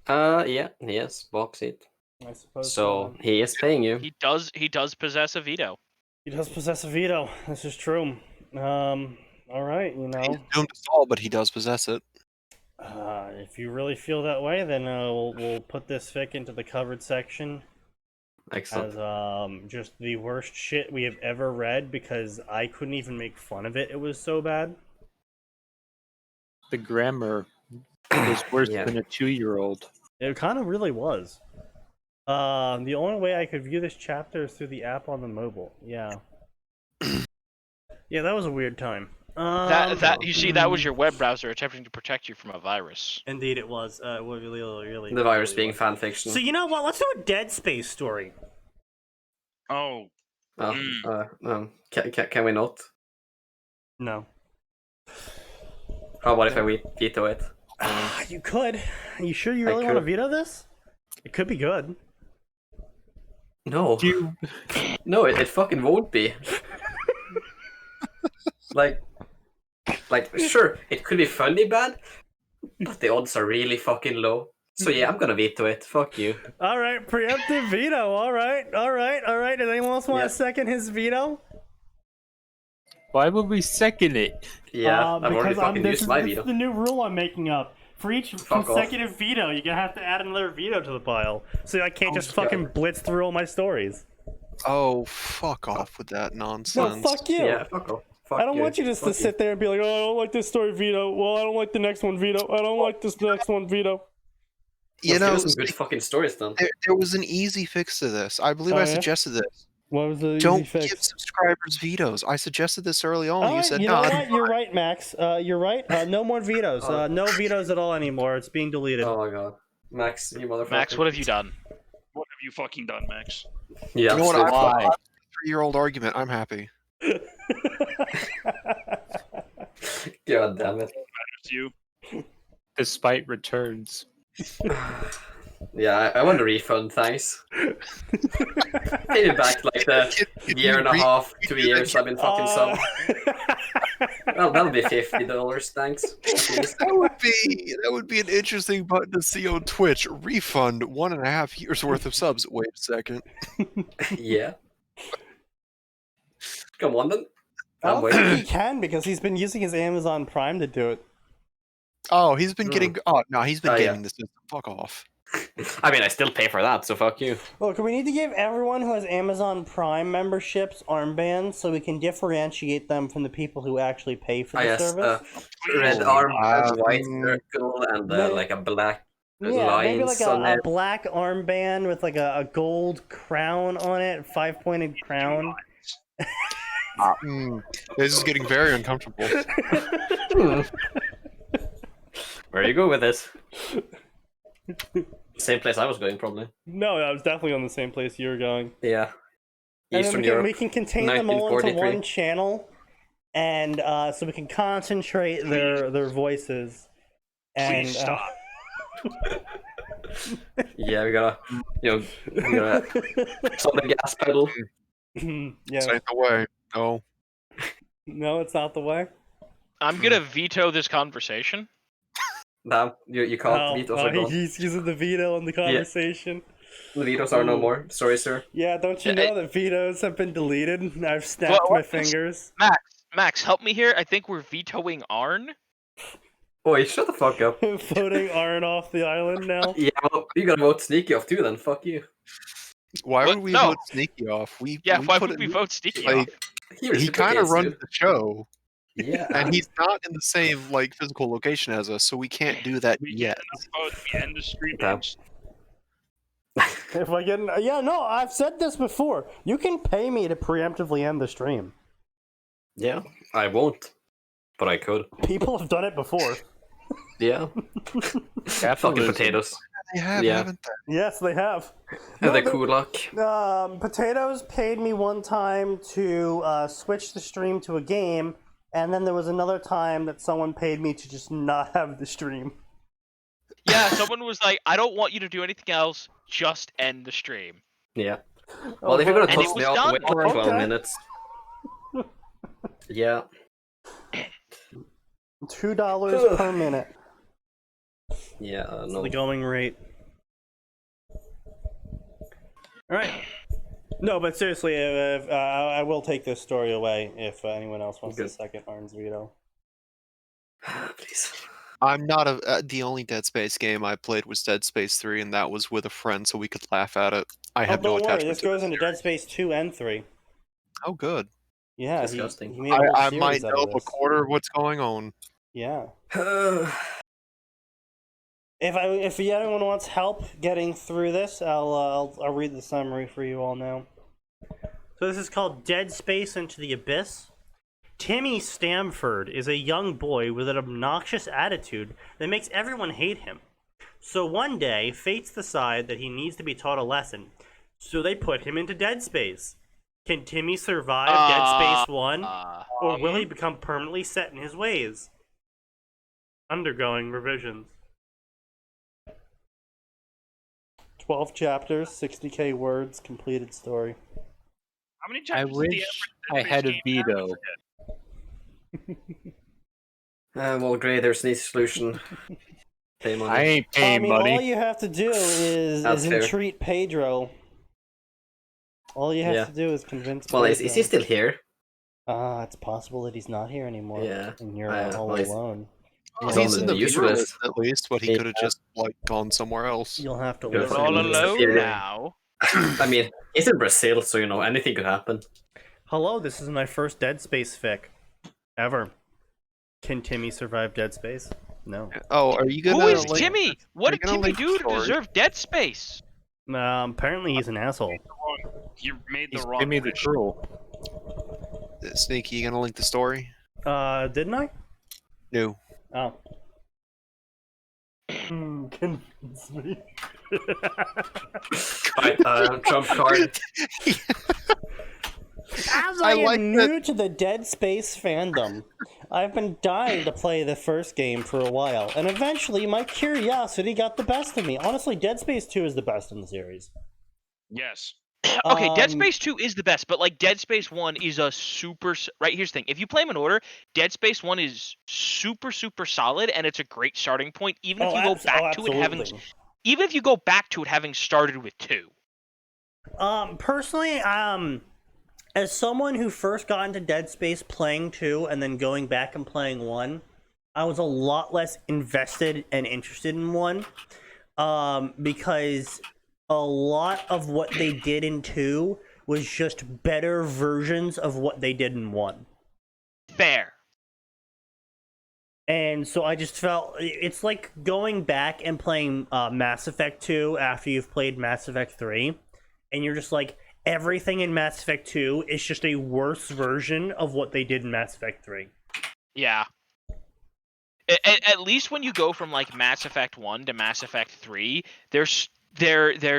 Yeah, yes, box it. I suppose. So he is paying you. He does possess a veto. He does possess a veto. This is true. All right, you know. He's doomed us all, but he does possess it. If you really feel that way, then we'll put this fic into the covered section Excellent. as just the worst shit we have ever read, because I couldn't even make fun of it. It was so bad. The grammar was worse Yeah. than a 2-year-old. It kind of really was. The only way I could view this chapter is through the app on the mobile. Yeah. Yeah, that was a weird time. That you see, that was your web browser attempting to protect you from a virus. Indeed, it was. Really. The virus being was. fanfiction. So you know what? Let's do a Dead Space story. Oh. Can we not? No. How about if I veto it? You could. You sure you really want to veto this? It could be good. No. No, it fucking won't be. like, sure, it could be funny bad, but the odds are really fucking low. So yeah, I'm gonna veto it. Fuck you. All right, preemptive veto. All right. Does anyone else want to second his veto? Why would we second it? Yeah, I've already fucking used my This veto. is the new rule I'm making up. For each consecutive veto, you're gonna have to add another veto to the pile. So I can't just fucking blitz through all my stories. Oh, fuck off with that nonsense. No, fuck you. Yeah, fuck off. Fuck I don't want you just to sit there and be like, oh, I don't like this story, veto. Well, I don't like the next one, veto. I don't like this next one, veto. You know, some good fucking stories then. there was an easy fix to this. I believe Oh, I yeah? suggested this. What was the easy Don't fix? give subscribers vetoes. I suggested this early on. You said you no. know what? You're right, Max. You're right. No more vetoes. No vetoes at all anymore. It's being deleted. Oh my god. Max, you motherfucker. Max, what have you done? What have you fucking done, Max? Yeah, You know what? so I've Why? got a 3-year-old argument. I'm happy. God damn it. It's you. Despite returns. Yeah, I want a refund, thanks. Pay me back like the year and a half, 2 years I've been fucking sub. Well, that'll be $50, thanks. That would be an interesting button to see on Twitch. Refund 1.5 years worth of subs. Wait a second. Yeah. Come on then. I don't think he can because he's been using his Amazon Prime to do it. Oh, he's been getting. Oh no, he's been Oh, getting yeah. the system. Fuck off. I mean, I still pay for that, so fuck you. Look, we need to give everyone who has Amazon Prime memberships armbands so we can differentiate them from the people who actually pay for the Yes, service. red arm, white circle, and like a black Yeah, maybe like lines on a it. black armband with like a gold crown on it, 5-pointed crown. This is getting very uncomfortable. Where you go with this? Same place I was going, probably. No, I was definitely on the same place you were going. Yeah. And then Eastern we can, Europe. we can contain them all into 1943. one channel, and so we can concentrate their voices. And, Please stop. Yeah, we gotta press on the gas pedal. yeah. This ain't the way. No. No, it's not the way. I'm gonna veto this conversation. No, you can't beat us. He's using the veto in the conversation. The vetoes are no more. Sorry, sir. Yeah, don't you know that vetoes have been deleted? I've snapped What- my what- fingers. Max, help me here. I think we're vetoing Arn. Oi, shut the fuck up. Voting Arn off the island now. Yeah, well, you gotta vote Sneaky off too then, fuck you. Why What? would we No. vote Sneaky off? Why put would it- we vote Sneaky like, off? He kind of runs the show, Yeah. and he's not in the same physical location as us, so we can't do that We yet. get enough votes, we end the stream. Damn. If I get, yeah, no, I've said this before. You can pay me to preemptively end the stream. Yeah, I won't. But I could. People have done it before. Yeah. Fucking potatoes. They have, Yeah. haven't they? Yes, they have. Have the but- cool luck. Potatoes paid me one time to switch the stream to a game, and then there was another time that someone paid me to just not have the stream. Yeah, someone was like, "I don't want you to do anything else. Just end the stream." Yeah. Well, if you're gonna And it toss me was off, done. wait for 12 Okay. minutes. Yeah. $2 per minute. Yeah, That's no. the going rate. Alright. No, but seriously, I will take this story away if anyone else wants to Good. second Arn's veto. Please. I'm not the only Dead Space game I played was Dead Space 3, and that was with a friend, so we could laugh at it. I have no don't worry, attachment this to goes the into series. Dead Space 2 and 3. Oh, good. Yeah, Disgusting. he made a whole I series might out know of a this. quarter of what's going on. Yeah. If anyone wants help getting through this, I'll read the summary for you all now. So this is called Dead Space Into the Abyss. Timmy Stamford is a young boy with an obnoxious attitude that makes everyone hate him. So one day, fates decide that he needs to be taught a lesson, so they put him into Dead Space. Can Timmy survive Dead Space 1, or will he become permanently set in his ways? Undergoing revisions. 12 chapters, 60k words, completed story. How many I chapters is the wish average I had a Dead Space game veto. Well, great, there's an easy solution. Pay money. I ain't I paying mean, all money. you have to do is That's fair. entreat Pedro. All you have Yeah. to do is convince Well, Pedro. is he still here? It's possible that he's not here anymore. Yeah. And you're all Well, he's- alone. Well, He's he's on in the the user viewer list. list at least, but he Yeah. could have just gone somewhere else. You'll have to Good listen. for We're all him. alone Yeah. now. I mean, it's in Brazil, so anything could happen. Hello, this is my first Dead Space fic. Ever. Can Timmy survive Dead Space? No. Oh, are you gonna? Who is link- Timmy? What are you did gonna Timmy link the do to story? deserve Dead Space? Apparently he's an asshole. He made the He's wrong Timmy the decision. Troll. Sneaky, you gonna link the story? Didn't I? No. Oh. Convince me. Trump card. As I I like am new to the Dead Space fandom, I've been dying to play the first game for a while, and eventually my curiosity got the best of me. Honestly, Dead Space 2 is the best in the series. Yes. Okay, Dead Space 2 is the best, but like Dead Space 1 is a right. Here's the thing: if you play them in order, Dead Space 1 is super solid, and it's a great starting point. Even if you go back to it having, even if you go back to it having started with 2. Personally, as someone who first got into Dead Space playing 2 and then going back and playing 1, I was a lot less invested and interested in 1, because a lot of what they did in 2 was just better versions of what they did in 1. Fair. And so I just felt it's like going back and playing Mass Effect 2 after you've played Mass Effect 3, and you're just like, everything in Mass Effect 2 is just a worse version of what they did in Mass Effect 3. Yeah. At least when you go from like Mass Effect 1 to Mass Effect 3, there's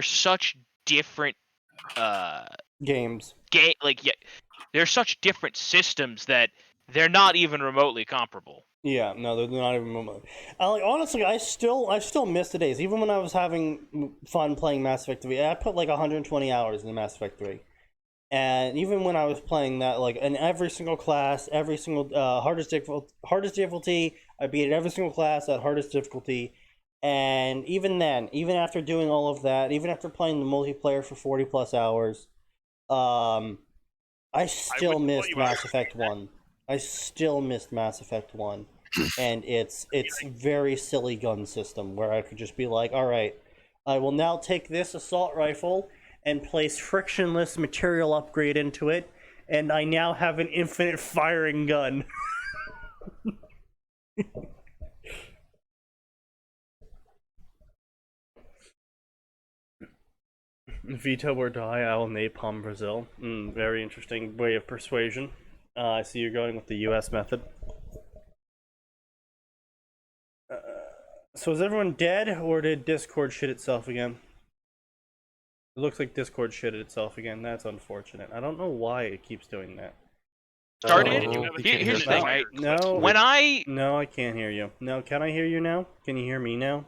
such different games. There's such different systems that they're not even remotely comparable. Yeah, no, they're not even remotely. Honestly, I still miss the days. Even when I was having fun playing Mass Effect 3, I put like 120 hours in Mass Effect 3. And even when I was playing that, like in every single class, every single hardest difficulty, I beat every single class at hardest difficulty. And even then, even after doing all of that, even after playing the multiplayer for 40 plus hours, I still missed Mass Effect 1. I still missed Mass Effect 1. And it's very silly gun system where I could just be like, all right, I will now take this assault rifle and place frictionless material upgrade into it, and I now have an infinite firing gun. Veto or die, I will napalm Brazil. Very interesting way of persuasion. I see you're going with the US method. So is everyone dead, or did Discord shit itself again? It looks like Discord shitted itself again. That's unfortunate. I don't know why it keeps doing that. Started. Here's the thing, right? No. When I No, I can't hear you. No, can I hear you now? Can you hear me now?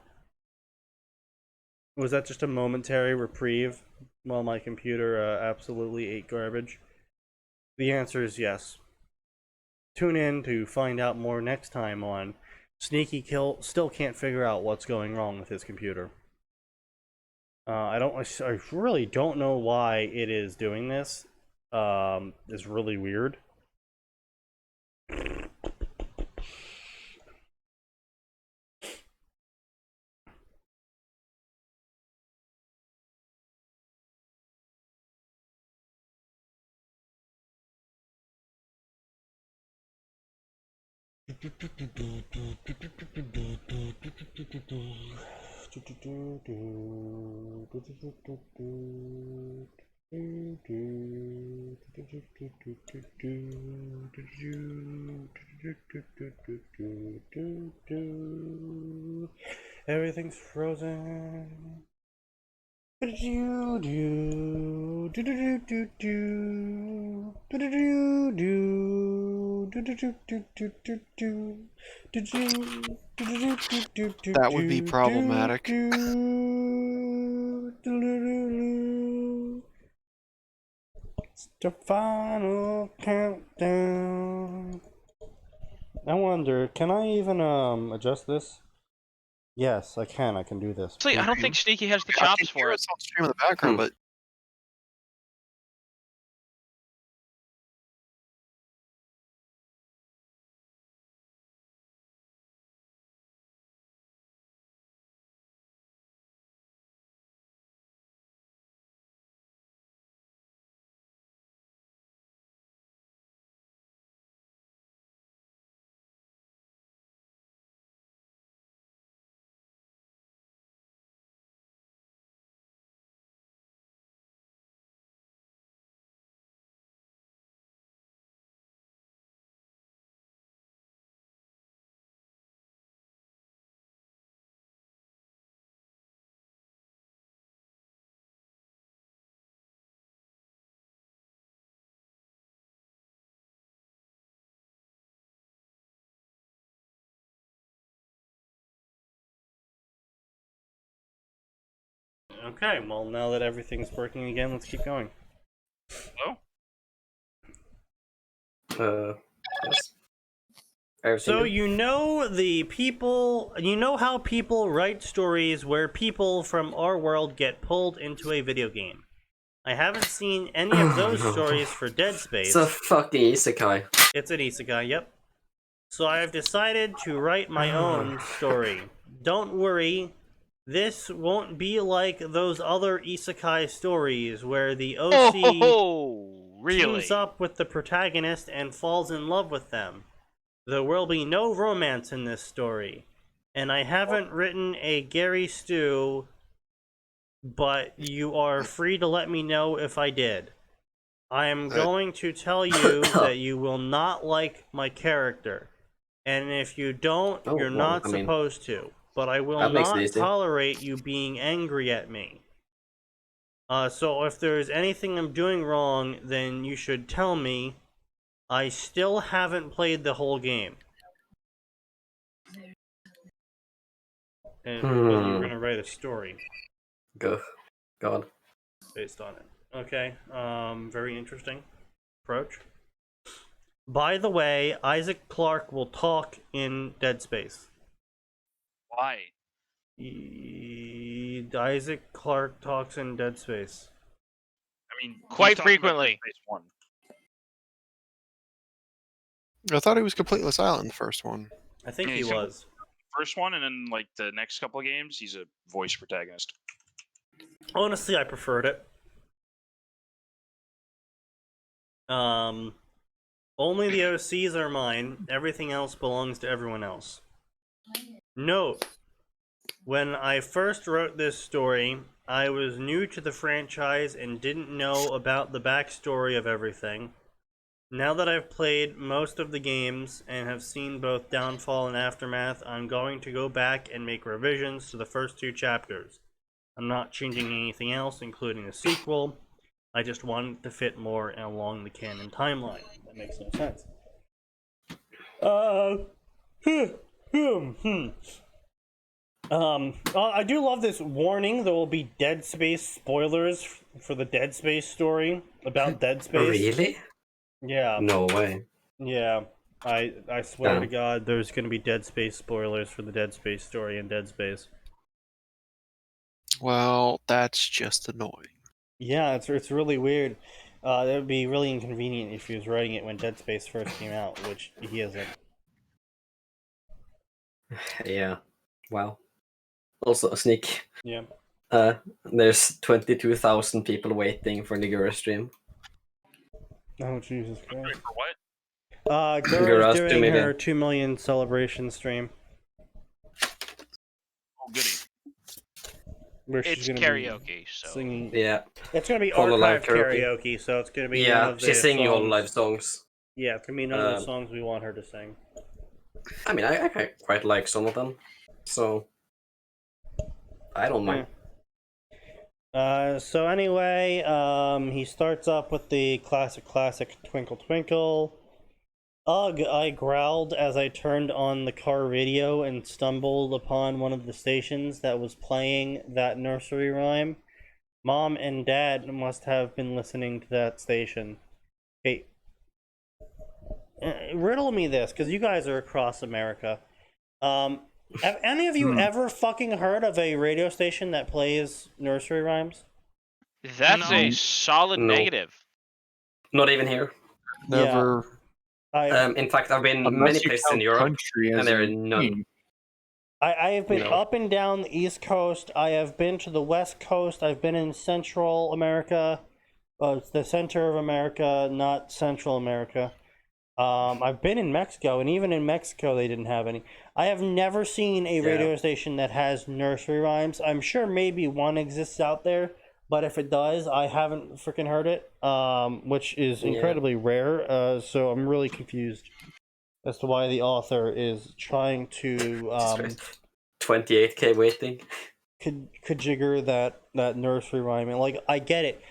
Was that just a momentary reprieve while my computer absolutely ate garbage? The answer is yes. Tune in to find out more next time on Sneaky Kill still can't figure out what's going wrong with his computer. I really don't know why it is doing this. It's really weird. Everything's frozen. That would be problematic. It's the final countdown. I wonder, can I even adjust this? Yes, I can. I can do this. I don't think Sneaky has the I chops can for hear it. us on stream in the background, but Okay, well, now that everything's working again, let's keep going. Hello? Yes. Everything So good? you know how people write stories where people from our world get pulled into a video game. I haven't seen any of those stories for Dead Space. It's a fucking isekai. It's an isekai, yep. So I have decided to write my own story. Don't worry, this won't be like those other isekai stories where the OC teams up with the protagonist and falls in love with them. There will be no romance in this story. And I haven't written a Gary Stew, but you are free to let me know if I did. I am going to tell you that you will not like my character. And if you don't, you're not supposed to. But I will not tolerate you being angry at me. So if there's anything I'm doing wrong, then you should tell me. I still haven't played the whole game. And but you're gonna write a story. God. Based on it. Okay. Very interesting approach. By the way, Isaac Clarke will talk in Dead Space. Why? Isaac Clarke talks in Dead Space. I mean, quite frequently. I thought he was completely silent in the first one. I think he was. First one, and then like the next couple of games, he's a voice protagonist. Honestly, I preferred it. Only the OCs are mine. Everything else belongs to everyone else. Note, when I first wrote this story, I was new to the franchise and didn't know about the backstory of everything. Now that I've played most of the games and have seen both Downfall and Aftermath, I'm going to go back and make revisions to the first 2 chapters. I'm not changing anything else, including the sequel. I just want it to fit more along the canon timeline. That makes no sense. I do love this warning. There will be Dead Space spoilers for the Dead Space story about Dead Space. Really? Yeah. No way. Yeah. I swear to God, there's going to be Dead Space spoilers for the Dead Space story in Dead Space. Well, that's just annoying. Yeah, it's really weird. That would be really inconvenient if he was writing it when Dead Space first came out, which he isn't. Yeah. Wow. Also, Sneak. Yeah. There's 22,000 people waiting for the Gura stream. Oh, Jesus Christ. For what? Gura's doing her 2 million celebration stream. Oh, goody. Where it's karaoke, so singing. Yeah. It's gonna be archived karaoke, so it's gonna be none of the she's singing all songs. live songs. Yeah, it's gonna be none of the songs we want her to sing. I mean, I quite like some of them, so I don't mind. So anyway, he starts up with the classic Twinkle Twinkle. Ugh, I growled as I turned on the car radio and stumbled upon one of the stations that was playing that nursery rhyme. Mom and Dad must have been listening to that station. Hey, riddle me this, because you guys are across America. Have any of you ever fucking heard of a radio station that plays nursery rhymes? That's a solid negative. Not even here. Never. In fact, I've been many places in Europe, and there are none. I have been up and down the East Coast. I have been to the West Coast. I've been in Central America. It's the center of America, not Central America. I've been in Mexico, and even in Mexico, they didn't have any. I have never seen a radio station that has nursery rhymes. I'm sure maybe one exists out there, but if it does, I haven't freaking heard it, which is incredibly rare. So I'm really confused as to why the author is trying to 28K waiting. Kajigger that nursery rhyme. And like, I get it.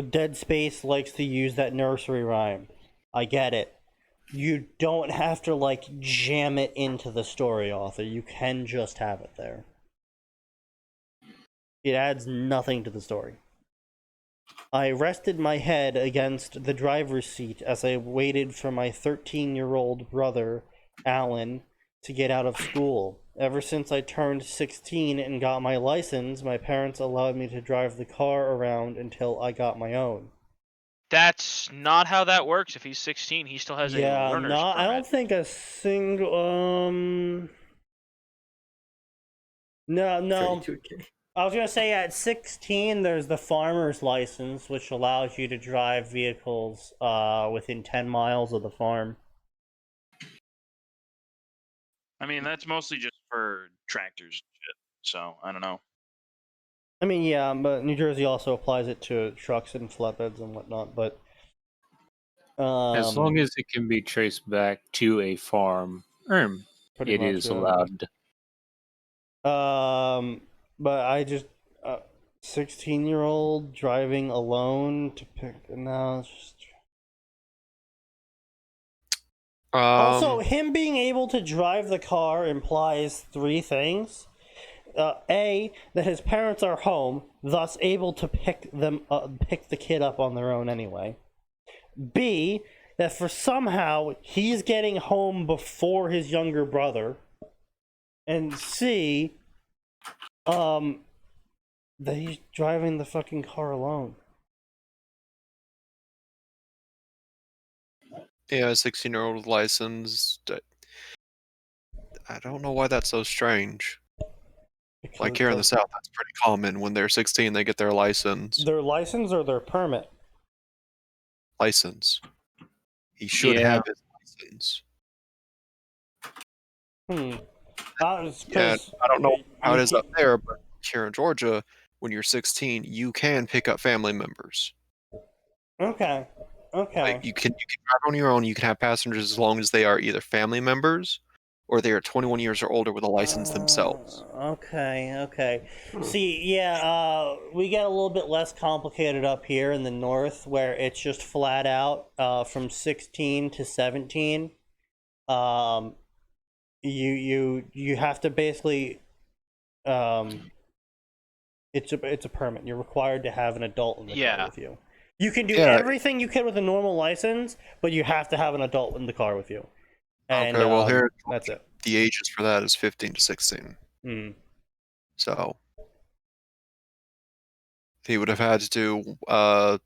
Dead Space likes to use that nursery rhyme. I get it. You don't have to like jam it into the story, author. You can just have it there. It adds nothing to the story. I rested my head against the driver's seat as I waited for my 13-year-old brother, Alan, to get out of school. Ever since I turned 16 and got my license, my parents allowed me to drive the car around until I got my own. That's not how that works. If he's 16, he still has a learner's permit. I don't think a single No. 32K. I was gonna say at 16, there's the farmer's license, which allows you to drive vehicles within 10 miles of the farm. I mean, that's mostly just for tractors and shit. So I don't know. I mean, yeah, but New Jersey also applies it to trucks and flatbeds and whatnot. But as long as it can be traced back to a farm, it is allowed. But I just 16-year-old driving alone to pick. No, it's just. Also, him being able to drive the car implies three things. A, that his parents are home, thus able to pick the kid up on their own anyway. B, that for somehow he's getting home before his younger brother. And C, that he's driving the fucking car alone. Yeah, a 16-year-old licensed. I don't know why that's so strange. Because like here in the South, that's pretty common. When they're 16, they get their license. Their license or their permit? License. He should have his license. Yeah, I don't know how it is up there, but here in Georgia, when you're 16, you can pick up family members. Okay. Like you can drive on your own. You can have passengers as long as they are either family members or they are 21 years or older with a license themselves. Okay. See, yeah, we get a little bit less complicated up here in the north, where it's just flat out from 16 to 17. You have to basically, it's a permit. You're required to have an adult in the car with you. You can do everything you can with a normal license, but you have to have an adult in the car with you. And, okay, well here that's it. The ages for that is 15 to 16. So he would have had to do God,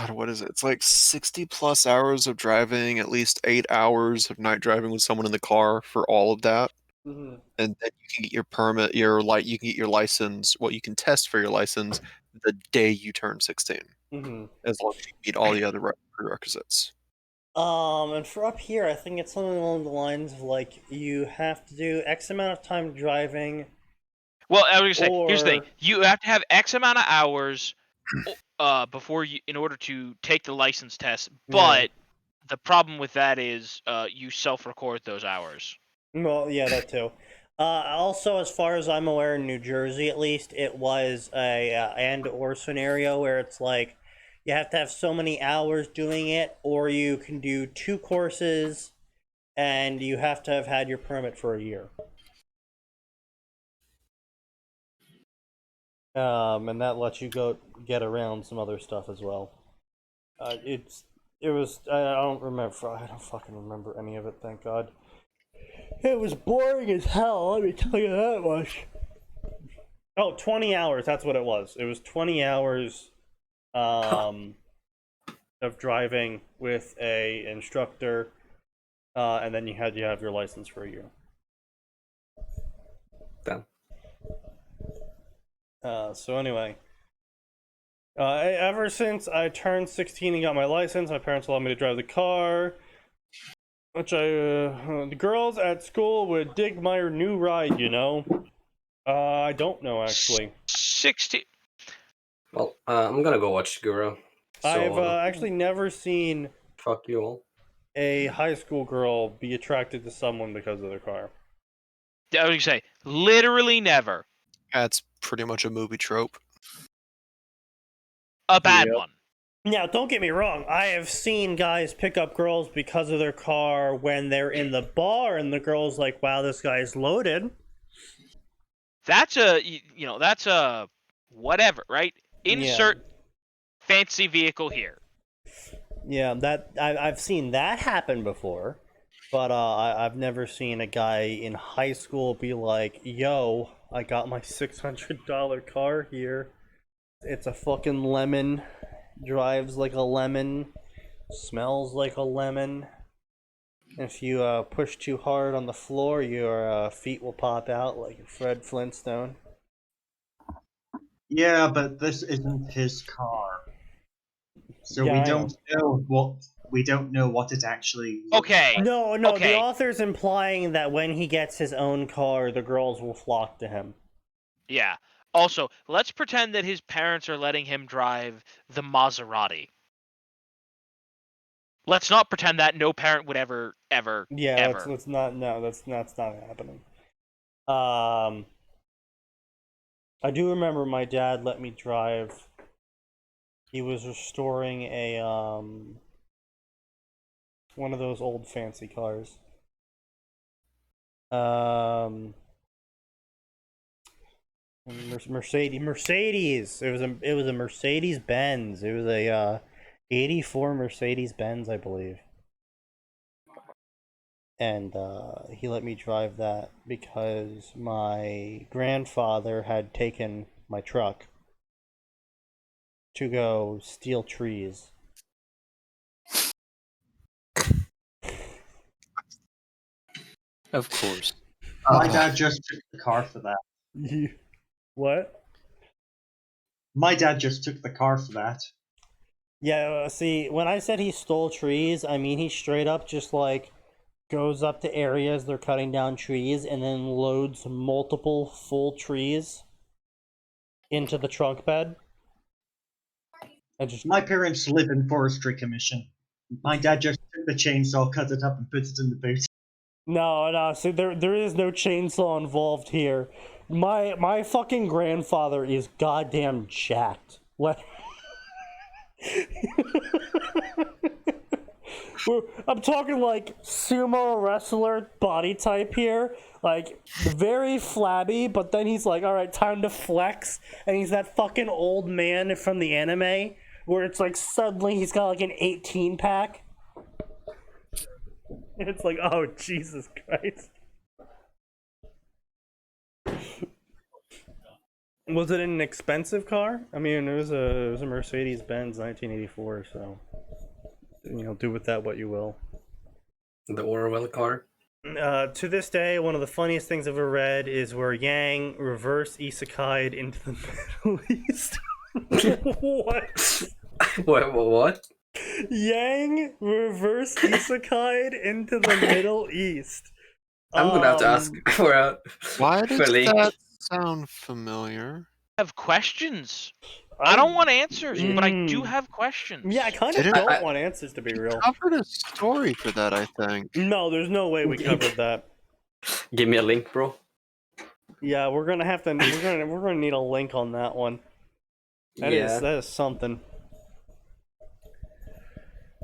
what is it? It's like 60 plus hours of driving, at least 8 hours of night driving with someone in the car for all of that. And then you can get your permit, you can get your license. Well, you can test for your license the day you turn 16, as long as you meet all the other prerequisites. And for up here, I think it's something along the lines of like you have to do X amount of time driving. Well, I was gonna say, here's the thing: you have to have X amount of hours before you, in order to take the license test. But the problem with that is you self-record those hours. Well, yeah, that too. Also, as far as I'm aware, in New Jersey at least, it was a and/or scenario where it's like you have to have so many hours doing it, or you can do 2 courses, and you have to have had your permit for a year. And that lets you go get around some other stuff as well. I don't fucking remember any of it, thank God. It was boring as hell, let me tell you that much. Oh, 20 hours, that's what it was. It was 20 hours of driving with a instructor, and then you had to have your license for a year. Damn. So anyway, ever since I turned 16 and got my license, my parents allowed me to drive the car, which the girls at school would dig my new ride, you know. I don't know, actually. 16. Well, I'm gonna go watch Guru. So, I've actually never seen fuck you all. A high school girl be attracted to someone because of their car. I was gonna say, literally never. That's pretty much a movie trope. A bad one. Now, don't get me wrong. I have seen guys pick up girls because of their car when they're in the bar, and the girl's like, "Wow, this guy's loaded." That's a whatever, right? Insert fancy vehicle here. Yeah, I've seen that happen before, but I've never seen a guy in high school be like, "Yo, I got my $600 car here. It's a fucking lemon, drives like a lemon, smells like a lemon. If you push too hard on the floor, your feet will pop out like Fred Flintstone." Yeah, but this isn't his car, so Yeah, we I don't know what it actually. Okay. No, Okay. the author's implying that when he gets his own car, the girls will flock to him. Yeah. Also, let's pretend that his parents are letting him drive the Maserati. Let's not pretend that no parent would ever. Yeah, let's not. No, that's not happening. I do remember my dad let me drive. He was restoring a one of those old fancy cars. Mercedes. It was a Mercedes Benz. It was a 84 Mercedes Benz, I believe. And he let me drive that because my grandfather had taken my truck to go steal trees. Of course. My dad just took the car for that. What? My dad just took the car for that. Yeah, see, when I said he stole trees, I mean he straight up just like goes up to areas they're cutting down trees and then loads multiple full trees into the trunk bed. My parents live in forestry commission. My dad just took the chainsaw, cut it up, and put it in the boot. No, see, there is no chainsaw involved here. My fucking grandfather is goddamn jacked. What? I'm talking like sumo wrestler body type here, like very flabby, but then he's like, all right, time to flex, and he's that fucking old man from the anime where it's like suddenly he's got like an 18 pack. It's like, oh Jesus Christ. Was it an expensive car? I mean, it was a Mercedes Benz 1984, so do with that what you will. The Orwell car. To this day, one of the funniest things I've ever read is where Yang reverse isekai'd into the Middle East. What? What? Yang reverse isekai'd into the Middle East. I'm gonna have to ask for Why does that sound familiar? I have questions. I don't want answers, but I do have questions. Yeah, I kind of don't want answers, to be real. Covered a story for that, I think. No, there's no way we covered that. Give me a link, bro. Yeah, we're gonna have to. We're gonna need a link on that one. That is something.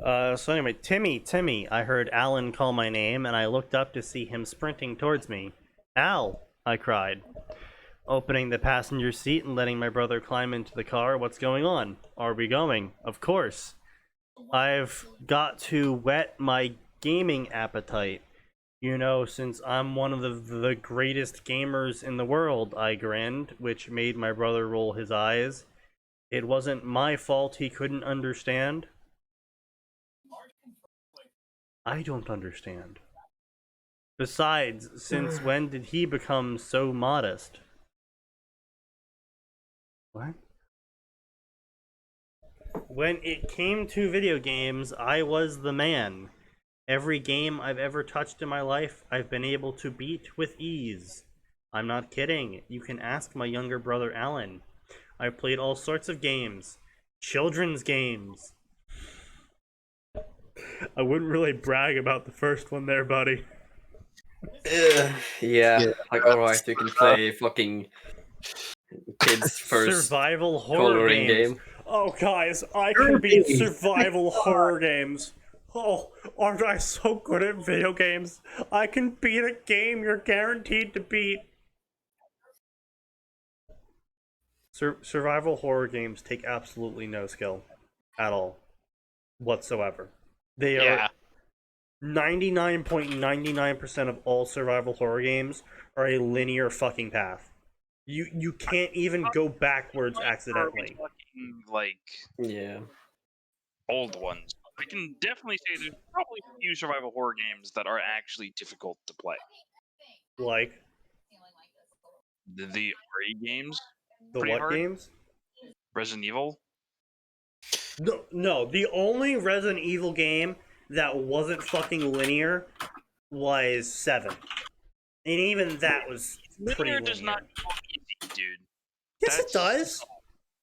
So anyway, Timmy, I heard Alan call my name, and I looked up to see him sprinting towards me. Al, I cried, opening the passenger seat and letting my brother climb into the car. What's going on? Are we going? Of course. I've got to whet my gaming appetite. Since I'm one of the greatest gamers in the world, I grinned, which made my brother roll his eyes. It wasn't my fault he couldn't understand. I don't understand. Besides, since when did he become so modest? What? When it came to video games, I was the man. Every game I've ever touched in my life, I've been able to beat with ease. I'm not kidding. You can ask my younger brother Alan. I've played all sorts of games. Children's games. I wouldn't really brag about the first one there, buddy. Yeah. Like, alright, you can play fucking kids first survival horror game. Oh, guys, I can beat survival horror games. Oh, aren't I so good at video games? I can beat a game you're guaranteed to beat. Survival horror games take absolutely no skill at all, whatsoever. They are 99.99% of all survival horror games are a linear fucking path. You can't even go backwards accidentally. Like Yeah. old ones. I can definitely say there's probably a few survival horror games that are actually difficult to play. Like The RE games. the Pretty what hard. games? Resident Evil. No, the only Resident Evil game that wasn't fucking linear was 7. And even that was pretty linear. Does not go easy, dude. Yes, it does.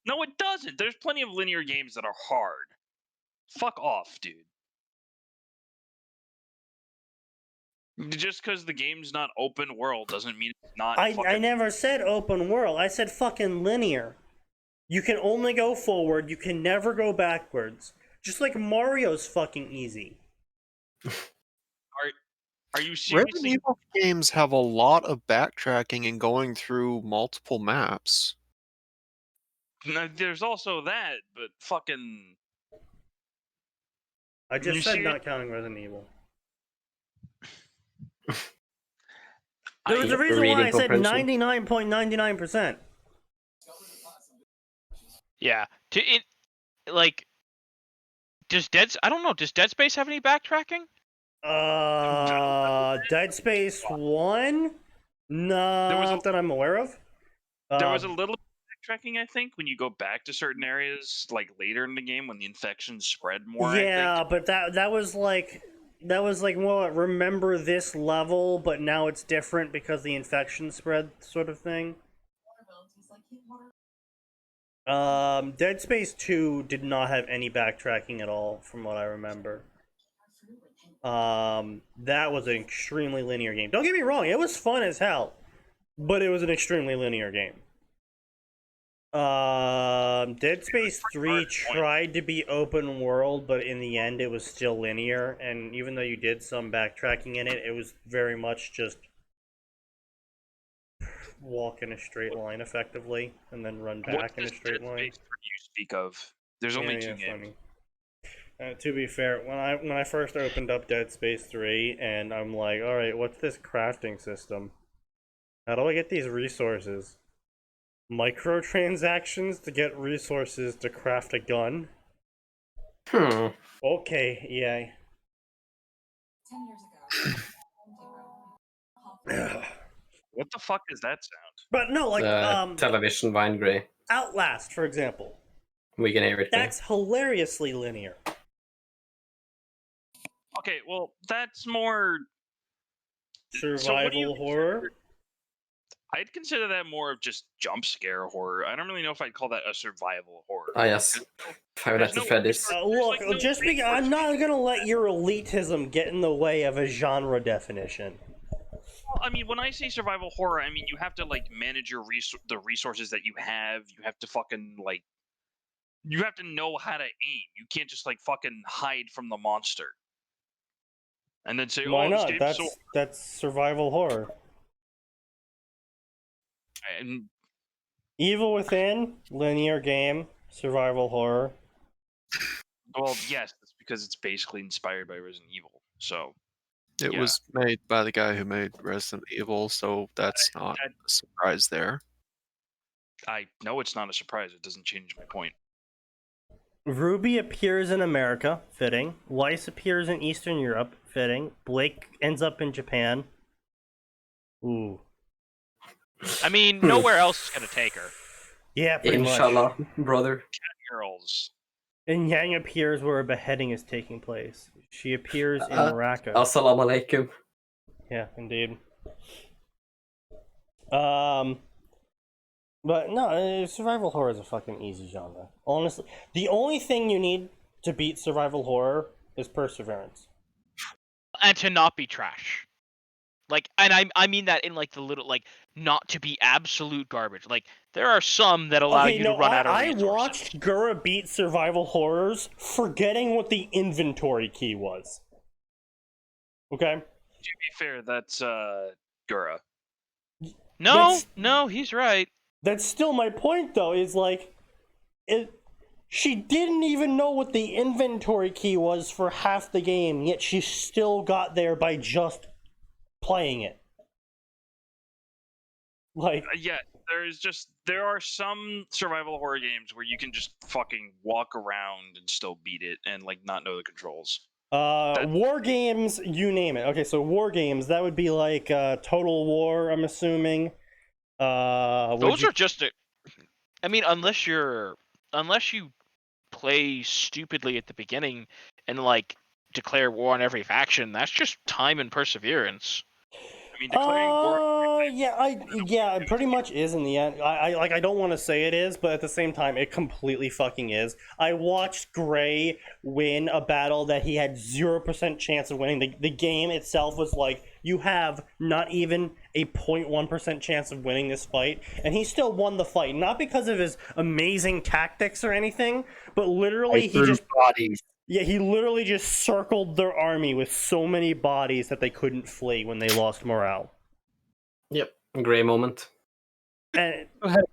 No, it doesn't. There's plenty of linear games that are hard. Fuck off, dude. Just because the game's not open world doesn't mean it's not. I never said open world. I said fucking linear. You can only go forward. You can never go backwards. Just like Mario's fucking easy. Are you seriously? Resident Evil games have a lot of backtracking and going through multiple maps. No, there's also that, but fucking. I just said not counting Resident Evil. There was a reason why I said 99.99%. Yeah. Does Dead Space have any backtracking? Dead Space 1? Not that I'm aware of. There was a little backtracking, I think, when you go back to certain areas, like later in the game when the infections spread more. Yeah, but that was like well, remember this level, but now it's different because the infection spread, sort of thing. Dead Space 2 did not have any backtracking at all, from what I remember. That was an extremely linear game. Don't get me wrong, it was fun as hell, but it was an extremely linear game. Dead Space 3 tried to be open world, but in the end it was still linear, and even though you did some backtracking in it, it was very much just walk in a straight line effectively, and then run back in a straight line. You speak of? There's only two games. To be fair, when I first opened up Dead Space 3, and I'm like, all right, what's this crafting system? How do I get these resources? Microtransactions to get resources to craft a gun? Okay, yay. 10 years ago. What the fuck is that sound? But no, like television Vine Grey. Outlast, for example. We can hear it. That's hilariously linear. Okay, well, that's more survival horror. I'd consider that more of just jump scare horror. I don't really know if I'd call that a survival horror. Ah, yes. Five Nights at Freddy's. Look, I'm not gonna let your elitism get in the way of a genre definition. Well, I mean, when I say survival horror, I mean you have to like manage your the resources that you have. You have to fucking like, you have to know how to aim. You can't just like fucking hide from the monster. And then say, why not? That's survival horror. And Evil Within, linear game, survival horror. Well, yes, it's because it's basically inspired by Resident Evil. So it was made by the guy who made Resident Evil, so that's not a surprise there. I know it's not a surprise. It doesn't change my point. Ruby appears in America, fitting. Weiss appears in Eastern Europe, fitting. Blake ends up in Japan. Ooh. I mean, nowhere else is gonna take her. Yeah, pretty Inshallah, much. brother. Cat girls. And Yang appears where a beheading is taking place. She appears in Morocco. Assalamu alaikum. Yeah, indeed. But no, survival horror is a fucking easy genre. Honestly, the only thing you need to beat survival horror is perseverance. And to not be trash. Like, and I mean that in like the little, like, not to be absolute garbage. Like, there are some that allow you to run out of resources. I watched Gura beat survival horrors, forgetting what the inventory key was. Okay? To be fair, that's Gura. No, he's right. That's still my point, though. Is like, she didn't even know what the inventory key was for half the game, yet she still got there by just playing it. Like, yeah, there are some survival horror games where you can just fucking walk around and still beat it and like not know the controls. war games, you name it. Okay, so war games, that would be like Total War, I'm assuming. Those are just I mean, unless you play stupidly at the beginning and like declare war on every faction, that's just time and perseverance. I mean, declaring war. Yeah, it pretty much is in the end. I don't want to say it is, but at the same time, it completely fucking is. I watched Gray win a battle that he had 0% chance of winning. The game itself was like, you have not even a 0.1% chance of winning this fight, and he still won the fight. Not because of his amazing tactics or anything, but literally he just bodies. Yeah, he literally just circled their army with so many bodies that they couldn't flee when they lost morale. Yep, Gray moment. And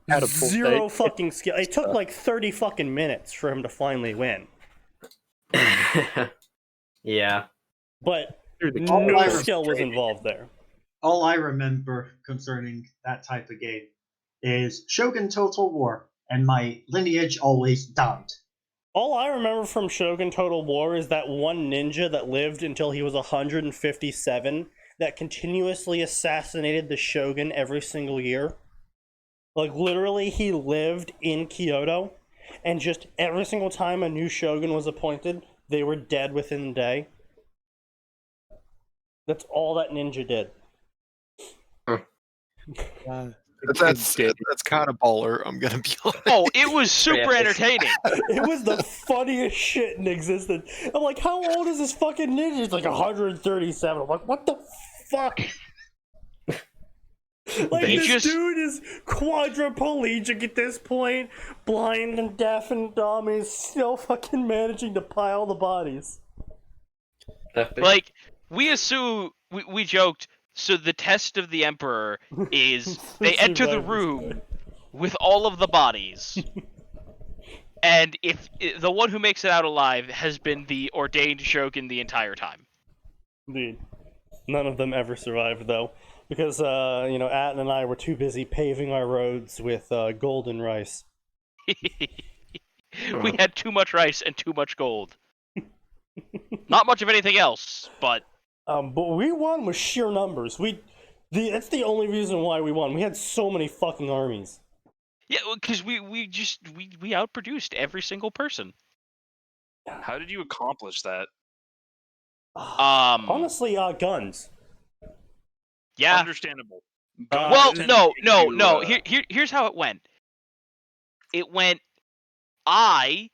Had a zero fucking skill. It took like 30 fucking minutes for him to finally win. Yeah. But All no I skill was involved there. All I remember concerning that type of game is Shogun Total War, and my lineage always died. All I remember from Shogun Total War is that one ninja that lived until he was 157 that continuously assassinated the Shogun every single year. Like, literally, he lived in Kyoto, and just every single time a new Shogun was appointed, they were dead within a day. That's all that ninja did. That's kind of baller, I'm gonna be honest. Oh, it was super entertaining. It was the funniest shit in existence. I'm like, how old is this fucking ninja? He's like 137. I'm like, what the fuck? Like, this dude is quadriplegic at this point, blind and deaf and dumb, and he's still fucking managing to pile the bodies. Like, we joked, so the test of the Emperor is they enter the room with all of the bodies. And if the one who makes it out alive has been the ordained Shogun the entire time. Indeed. None of them ever survived, though. Because, Atin and I were too busy paving our roads with golden rice. We had too much rice and too much gold. Not much of anything else, but we won with sheer numbers. That's the only reason why we won. We had so many fucking armies. Yeah, because we outproduced every single person. How did you accomplish that? Honestly, guns. Yeah. Understandable. No. Here's how it went. It went, I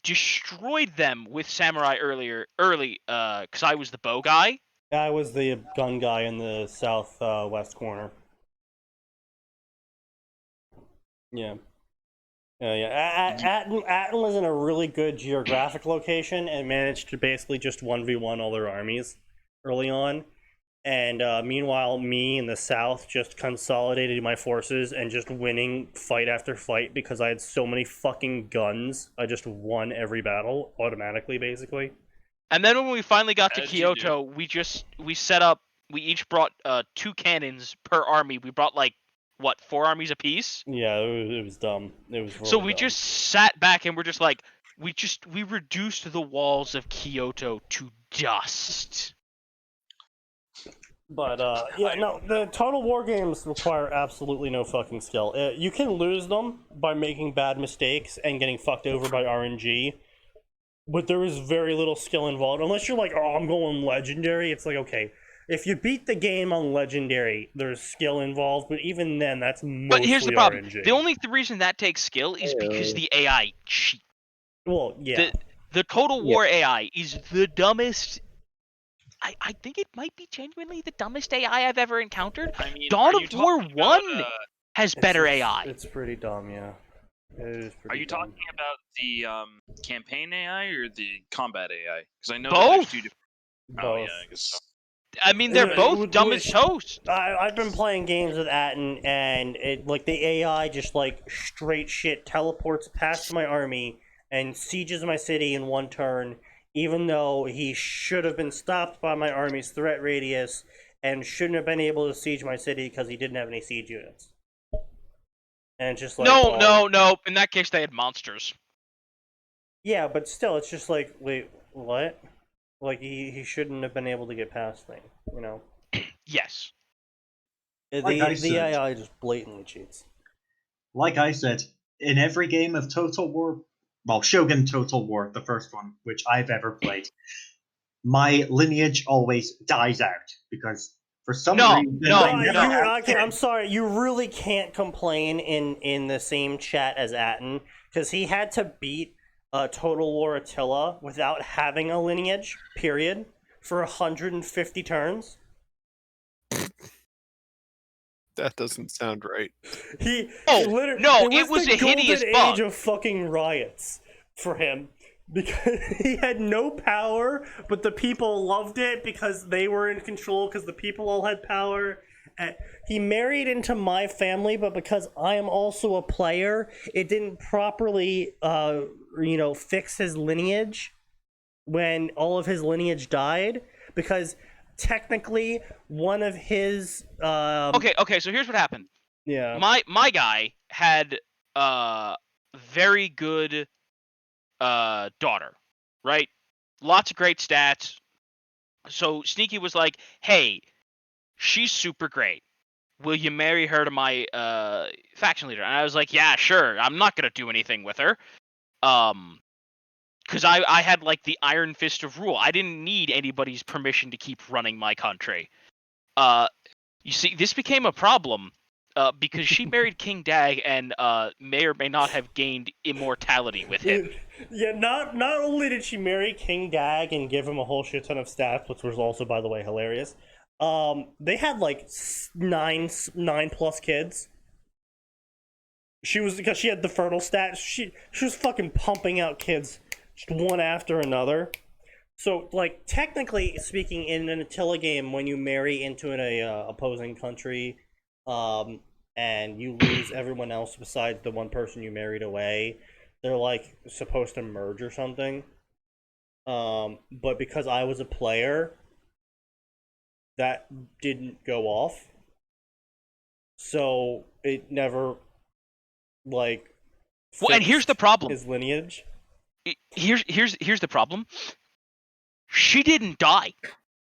destroyed them with samurai early, because I was the bow guy. I was the gun guy in the southwest corner. Yeah. Atin was in a really good geographic location and managed to basically just 1v1 all their armies early on. And meanwhile, me in the south just consolidated my forces and just winning fight after fight because I had so many fucking guns. I just won every battle automatically, basically. And then when we finally got to Kyoto, we each brought 2 cannons per army. We brought 4 armies apiece? Yeah, it was dumb. It was really so we dumb. just sat back and we're just like, we reduced the walls of Kyoto to dust. But, the Total War games require absolutely no fucking skill. You can lose them by making bad mistakes and getting fucked over by RNG, but there is very little skill involved. Unless you're like, oh, I'm going Legendary, it's like, okay, if you beat the game on Legendary, there's skill involved, but even then, that's mostly But here's the problem. RNG. The only reason that takes skill is because the AI cheat. Well, yeah. The Total War AI is the dumbest... I think it might be genuinely the dumbest AI I've ever encountered. I mean, Dawn of War 1 has better AI. It's pretty dumb, yeah. It is pretty Are you dumb. talking about the campaign AI or the combat AI? Because I know Both. that there's 2 different. Oh Both. yeah, I guess so. I mean, they're both dumb as toast. I've been playing games with Atin, and the AI just straight shit teleports past my army and sieges my city in one turn, even though he should have been stopped by my army's threat radius and shouldn't have been able to siege my city because he didn't have any siege units. And it's just No. In that case, they had monsters. Yeah, but still, it's just wait, what? He shouldn't have been able to get past things, you know? Yes. The AI just blatantly cheats. Like I said, in every game of Total War, well, Shogun Total War, the first one, which I've ever played, my lineage always dies out because for some reason I'm sorry, you really can't complain in the same chat as Atin, because he had to beat Total War Attila without having a lineage, period, for 150 turns. That doesn't sound right. It was a hideous golden bug. age of fucking riots for him, because he had no power, but the people loved it because they were in control, because the people all had power. He married into my family, but because I am also a player, it didn't properly, fix his lineage when all of his lineage died, because technically one of his Okay, so here's what happened. Yeah. My guy had very good daughter, right? Lots of great stats. So Sneaky was like, "Hey, she's super great. Will you marry her to my faction leader?" And I was like, "Yeah, sure. I'm not gonna do anything with her." Because I had the iron fist of rule. I didn't need anybody's permission to keep running my country. You see, this became a problem because she married King Dag and may or may not have gained immortality with him. Yeah, not only did she marry King Dag and give him a whole shit ton of stats, which was also, by the way, hilarious. They had 9 plus kids. Because she had the fertile stats. She was fucking pumping out kids, just one after another. So, technically speaking, in an Attila game, when you marry into an opposing country, and you lose everyone else besides the one person you married away, they're supposed to merge or something. But because I was a player, that didn't go off. So it never well, and here's the problem. His lineage. Here's the problem. She didn't die.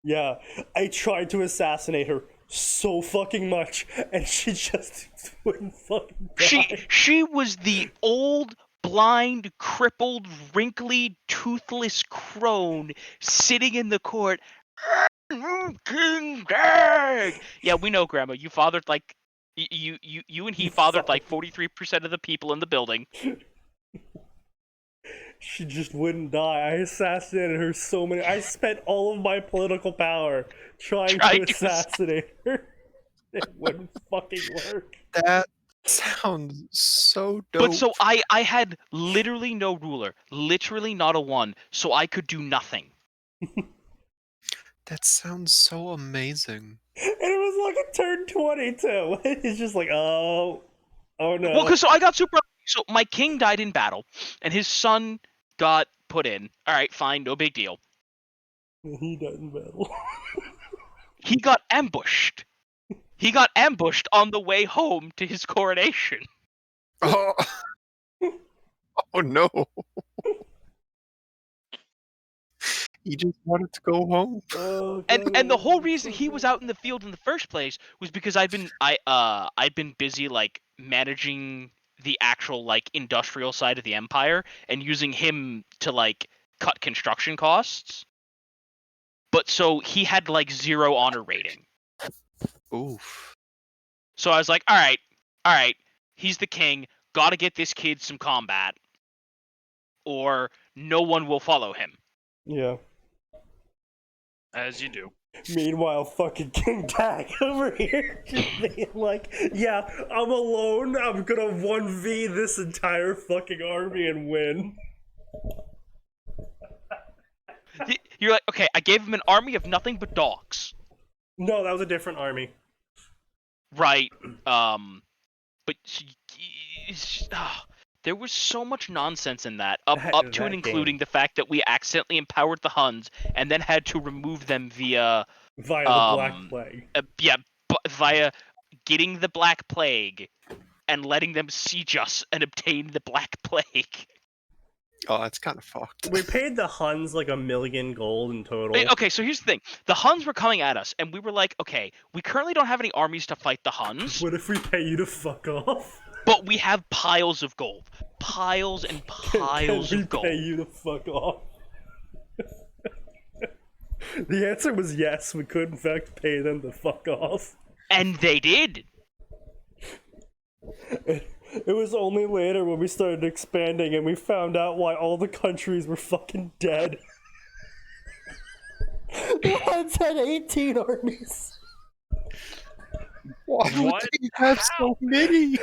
Yeah, I tried to assassinate her so fucking much, and she just wouldn't fucking die. She was the old, blind, crippled, wrinkly, toothless crone sitting in the court. King Dag! Yeah, we know, Grandma. You fathered you and he fathered 43% of the people in the building. She just wouldn't die. I assassinated her so many. I spent all of my political power trying to assassinate her. It wouldn't fucking work. That sounds so dope. But so I had literally no ruler, literally not a one, so I could do nothing. That sounds so amazing. And it was a turn 22. It's just oh no. Well, because I got super. So my king died in battle, and his son got put in. All right, fine, no big deal. He died in battle. He got ambushed. He got ambushed on the way home to his coronation. Oh, oh no. He just wanted to go home. Oh, and the whole reason he was out in the field in the first place was because I'd been busy managing the actual industrial side of the empire and using him to cut construction costs. But so he had 0 honor rating. Oof. So I was like, all right, he's the king. Gotta get this kid some combat, or no one will follow him. Yeah. As you do. Meanwhile, fucking King Dag over here just being yeah, I'm alone. I'm gonna 1v this entire fucking army and win. You're like, okay, I gave him an army of nothing but dogs. No, that was a different army. Right. But there was so much nonsense in that, up to and including the fact that we accidentally empowered the Huns and then had to remove them via the Black Plague. Via getting the Black Plague and letting them siege us and obtain the Black Plague. Oh, that's kind of fucked. We paid the Huns like 1 million gold in total. Okay, so here's the thing. The Huns were coming at us, and we were like, okay, we currently don't have any armies to fight the Huns. What if we pay you to fuck off? But we have piles of gold. Piles and piles of gold. Can we pay you to fuck off? The answer was yes, we could in fact pay them to fuck off. And they did. It was only later when we started expanding and we found out why all the countries were fucking dead. The Huns had 18 armies. Why would they have so many?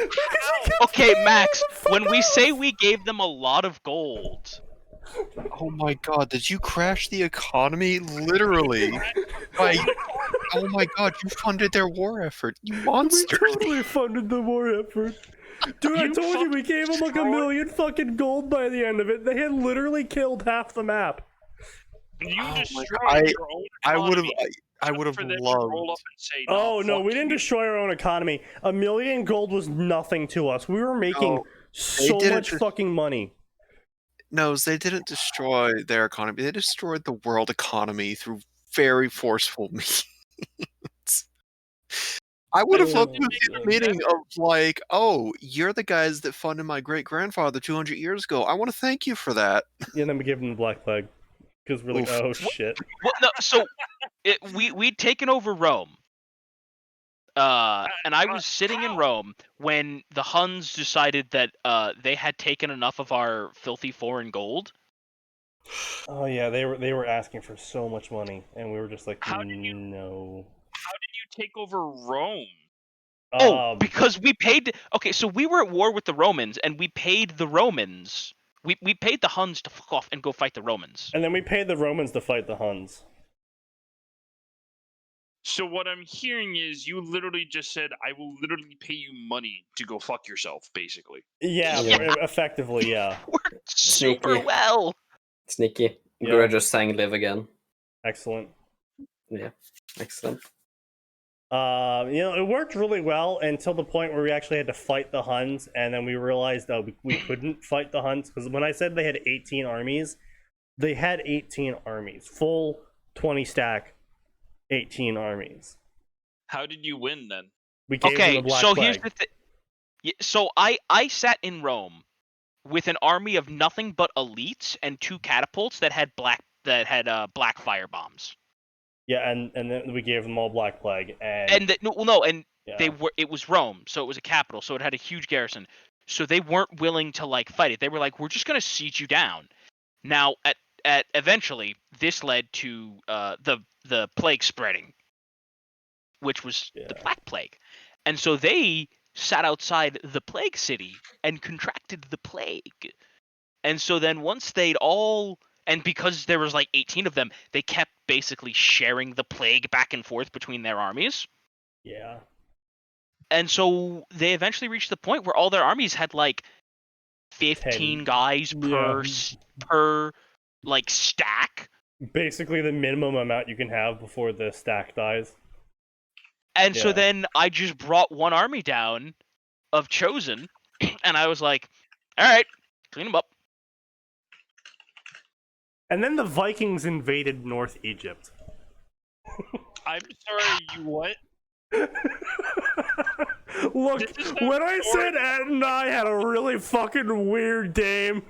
Okay, Max, when we say we gave them a lot of gold... Oh my god, did you crash the economy? Literally. Like, oh my god, you funded their war effort, you monster. We totally funded the war effort. Dude, I told you we gave them like 1 million fucking gold by the end of it. They had literally killed half the map. You destroyed your own economy. I would have loved. Oh no, we didn't destroy our own economy. 1 million gold was nothing to us. We were making so much fucking money. No, they didn't destroy their economy. They destroyed the world economy through very forceful means. I would have loved to have seen a meeting of like, oh, you're the guys that funded my great-grandfather 200 years ago. I want to thank you for that. Yeah, and then we gave them the Black Plague. Because we're like, oh shit. Well, no, so we'd taken over Rome. And I was sitting in Rome when the Huns decided that they had taken enough of our filthy foreign gold. Oh yeah, they were asking for so much money, and we were just like, no. How did you take over Rome? Because we paid. Okay, so we were at war with the Romans, and we paid the Romans. We paid the Huns to fuck off and go fight the Romans. And then we paid the Romans to fight the Huns. So what I'm hearing is you literally just said, I will literally pay you money to go fuck yourself, basically. Yeah. Effectively, yeah. Worked super well. Sneaky. Yeah. Gura just sang Live Again. Excellent. Yeah, excellent. It worked really well until the point where we actually had to fight the Huns, and then we realized we couldn't fight the Huns, because when I said they had 18 armies, they had 18 armies. Full 20 stack, 18 armies. How did you win then? We gave them the Black Plague. Here's the thing. So I sat in Rome with an army of nothing but elites and 2 catapults that had black fire bombs. Yeah, and then we gave them all Black Plague, it was Rome, so it was a capital, so it had a huge garrison. So they weren't willing to like fight it. They were like, "We're just gonna siege you down." Now, at eventually, this led to the plague spreading, which was the Black Plague, and so they sat outside the plague city and contracted the plague. And so then once they'd all, and because there was like 18 of them, they kept basically sharing the plague back and forth between their armies. Yeah. And so they eventually reached the point where all their armies had like 15 guys per like stack. Basically the minimum amount you can have before the stack dies. And so then I just brought one army down of Chosen, and I was like, all right, clean them up. And then the Vikings invaded North Egypt. I'm sorry, you what? Look, when I said Ed and I had a really fucking weird game.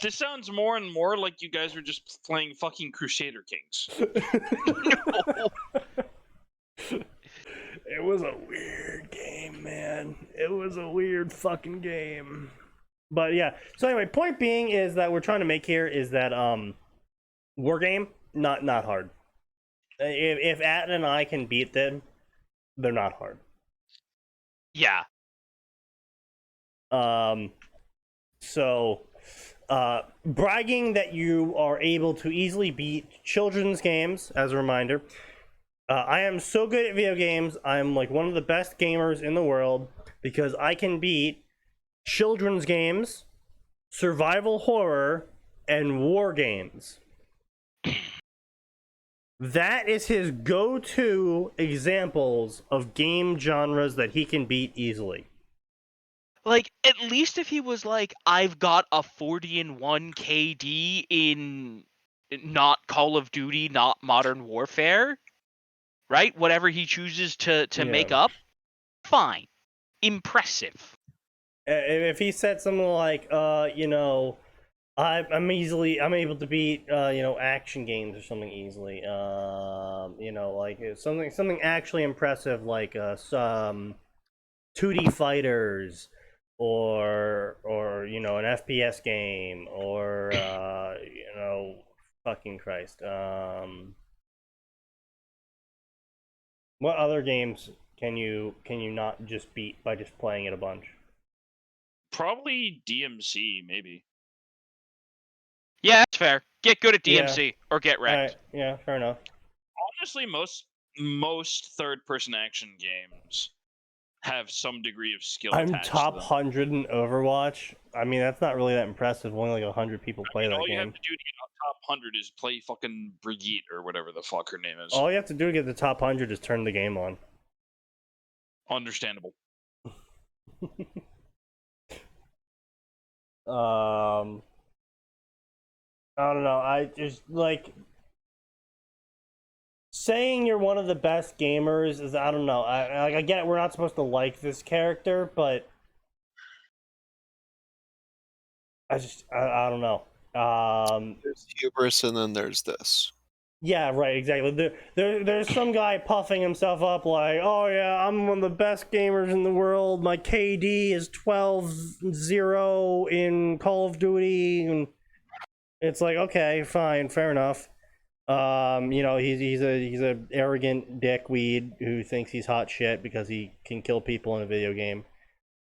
This sounds more and more like you guys are just playing fucking Crusader Kings. It was a weird game, man. It was a weird fucking game. But yeah, so anyway, point being is that we're trying to make here is that war game, not hard. If Atin and I can beat them, they're not hard. Yeah. bragging that you are able to easily beat children's games. As a reminder, I am so good at video games. I'm like one of the best gamers in the world because I can beat children's games, survival horror, and war games. That is his go-to examples of game genres that he can beat easily. Like, at least if he was like, I've got a 40-1 KD in not Call of Duty, not Modern Warfare, right? Whatever he chooses to make up, fine. Impressive. If he said something like, you know, I'm able to beat you know, action games or something easily. You know, like something actually impressive, like some 2D fighters, or you know, an FPS game, or you know, fucking Christ. What other games can you not just beat by just playing it a bunch? Probably DMC, maybe. Yeah, that's fair. Get good at DMC or get wrecked. Right. Yeah, fair enough. Honestly, most third-person action games have some degree of skill. I'm attached top to them. 100 in Overwatch. I mean, that's not really that impressive. Only like 100 people play that all game. you have to do to get top 100 is play fucking Brigitte or whatever the fuck her name is. All you have to do to get the top 100 is turn the game on. Understandable. I don't know. I just like saying you're one of the best gamers is, I don't know. I get it. We're not supposed to like this character, but I don't know. There's hubris, and then there's this. Yeah, right, exactly. There's some guy puffing himself up like, oh yeah, I'm one of the best gamers in the world. My KD is 12-0 in Call of Duty, and it's like, okay, fine, fair enough. You know, he's a arrogant dickweed who thinks he's hot shit because he can kill people in a video game.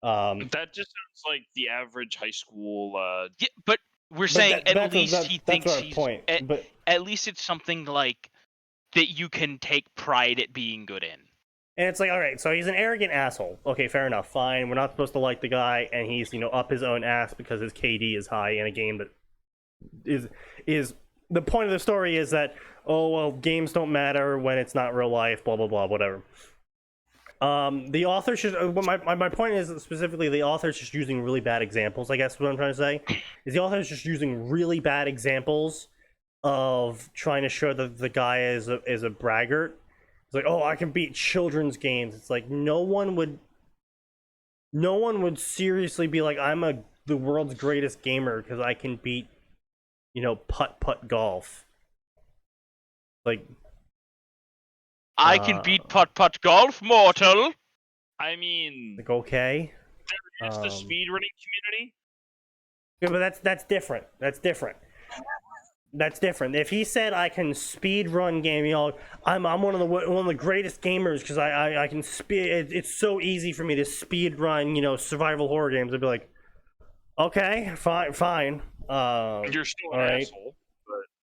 That just sounds like the average high school. Yeah, but we're saying at least he thinks he's. Point. But at least it's something like that you can take pride at being good in. And it's like, all right, so he's an arrogant asshole. Okay, fair enough, fine. We're not supposed to like the guy, and he's, you know, up his own ass because his KD is high in a game that is the point of the story is that, oh well, games don't matter when it's not real life, blah blah blah, whatever. The author should. My point is specifically the author's just using really bad examples. I guess what I'm trying to say is the author's just using really bad examples of trying to show that the guy is a braggart. It's like, oh, I can beat children's games. It's like no one would seriously be like, I'm the world's greatest gamer because I can beat, you know, putt golf. Like, I can beat putt golf, mortal. I mean, like, okay. There is the speedrunning community. Yeah, but that's different. That's different. That's different. If he said I can speed run game, you know, I'm one of the greatest gamers because I can speed. It's so easy for me to speed run, you know, survival horror games. I'd be like, okay, fine. You're still an asshole.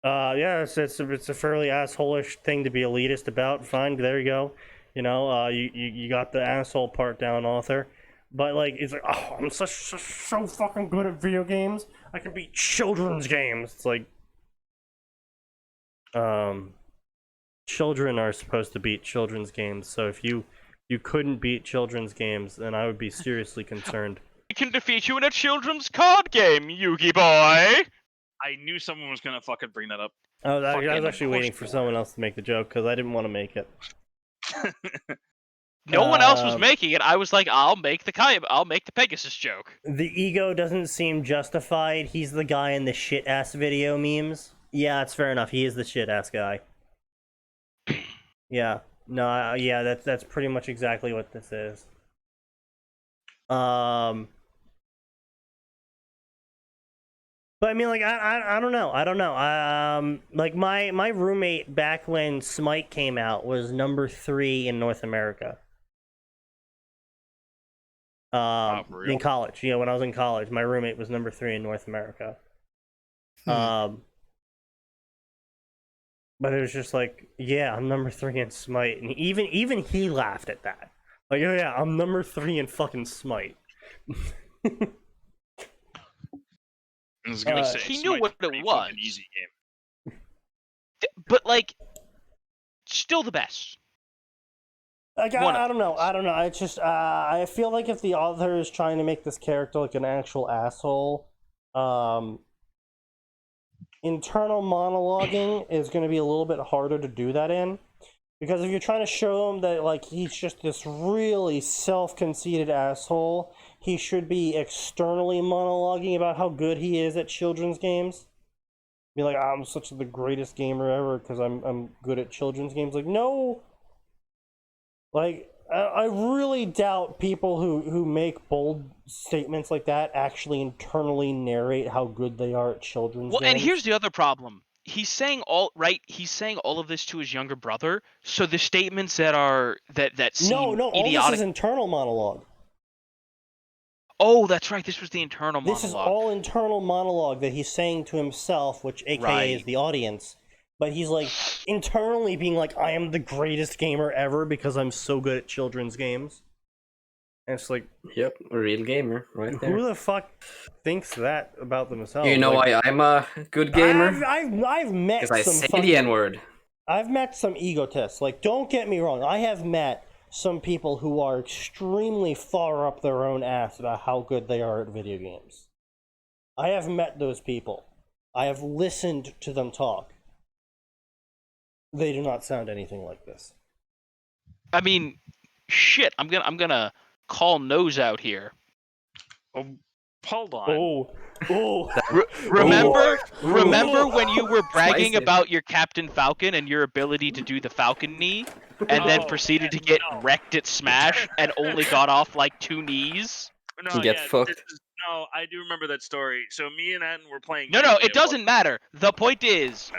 Yeah, it's a fairly asshole-ish thing to be elitist about. Fine, there you go. You know, you got the asshole part down, author. But like, it's like, oh, I'm so fucking good at video games. I can beat children's games. It's like, children are supposed to beat children's games. So if you couldn't beat children's games, then I would be seriously concerned. I can defeat you in a children's card game, Yugi boy. I knew someone was gonna fucking bring that up. I was actually waiting for someone else to make the joke because I didn't want to make it. No one else was making it. I was like, I'll make the Pegasus joke. The ego doesn't seem justified. He's the guy in the shit ass video memes. Yeah, it's fair enough. He is the shit ass guy. Yeah. No. Yeah. That's pretty much exactly what this is. But I mean, like, I don't know. I don't know. Like my roommate back when Smite came out was number 3 in North America. In college, you know, when I was in college, my roommate was number 3 in North America. But it was just like, yeah, I'm number 3 in Smite, and even he laughed at that. Like, oh yeah, I'm number 3 in fucking Smite. I was gonna say he knew what it was. An easy game. But like, still the best. Like, I don't know. I just I feel like if the author is trying to make this character like an actual asshole, internal monologuing is going to be a little bit harder to do that in, because if you're trying to show him that like he's just this really self-conceited asshole, he should be externally monologuing about how good he is at children's games. Be like, I'm such the greatest gamer ever because I'm good at children's games. Like, no. Like, I really doubt people who make bold statements like that actually internally narrate how good they are at children's games. Well, and here's the other problem. He's saying all of this to his younger brother. So the statements that seem all idiotic. this is internal monologue. Oh, that's right. This was the internal monologue. This is all internal monologue that he's saying to himself, which AKA is the audience. But he's like internally being like, I am the greatest gamer ever because I'm so good at children's games. And it's like, yep, a real gamer, right there. Who the fuck thinks that about themselves? You know like, why I'm a good gamer? I've met some because I say the N-word. I've met some egotists. Like, don't get me wrong. I have met some people who are extremely far up their own ass about how good they are at video games. I have met those people. I have listened to them talk. They do not sound anything like this. I mean, shit. I'm gonna call nose out here. Oh, hold on. Remember when you were bragging about your Captain Falcon and your ability to do the Falcon knee, and then proceeded to get wrecked at Smash and only got off like 2 knees? No, get fucked. No, I do remember that story. So me and Atin were playing. No, it doesn't matter. The point is,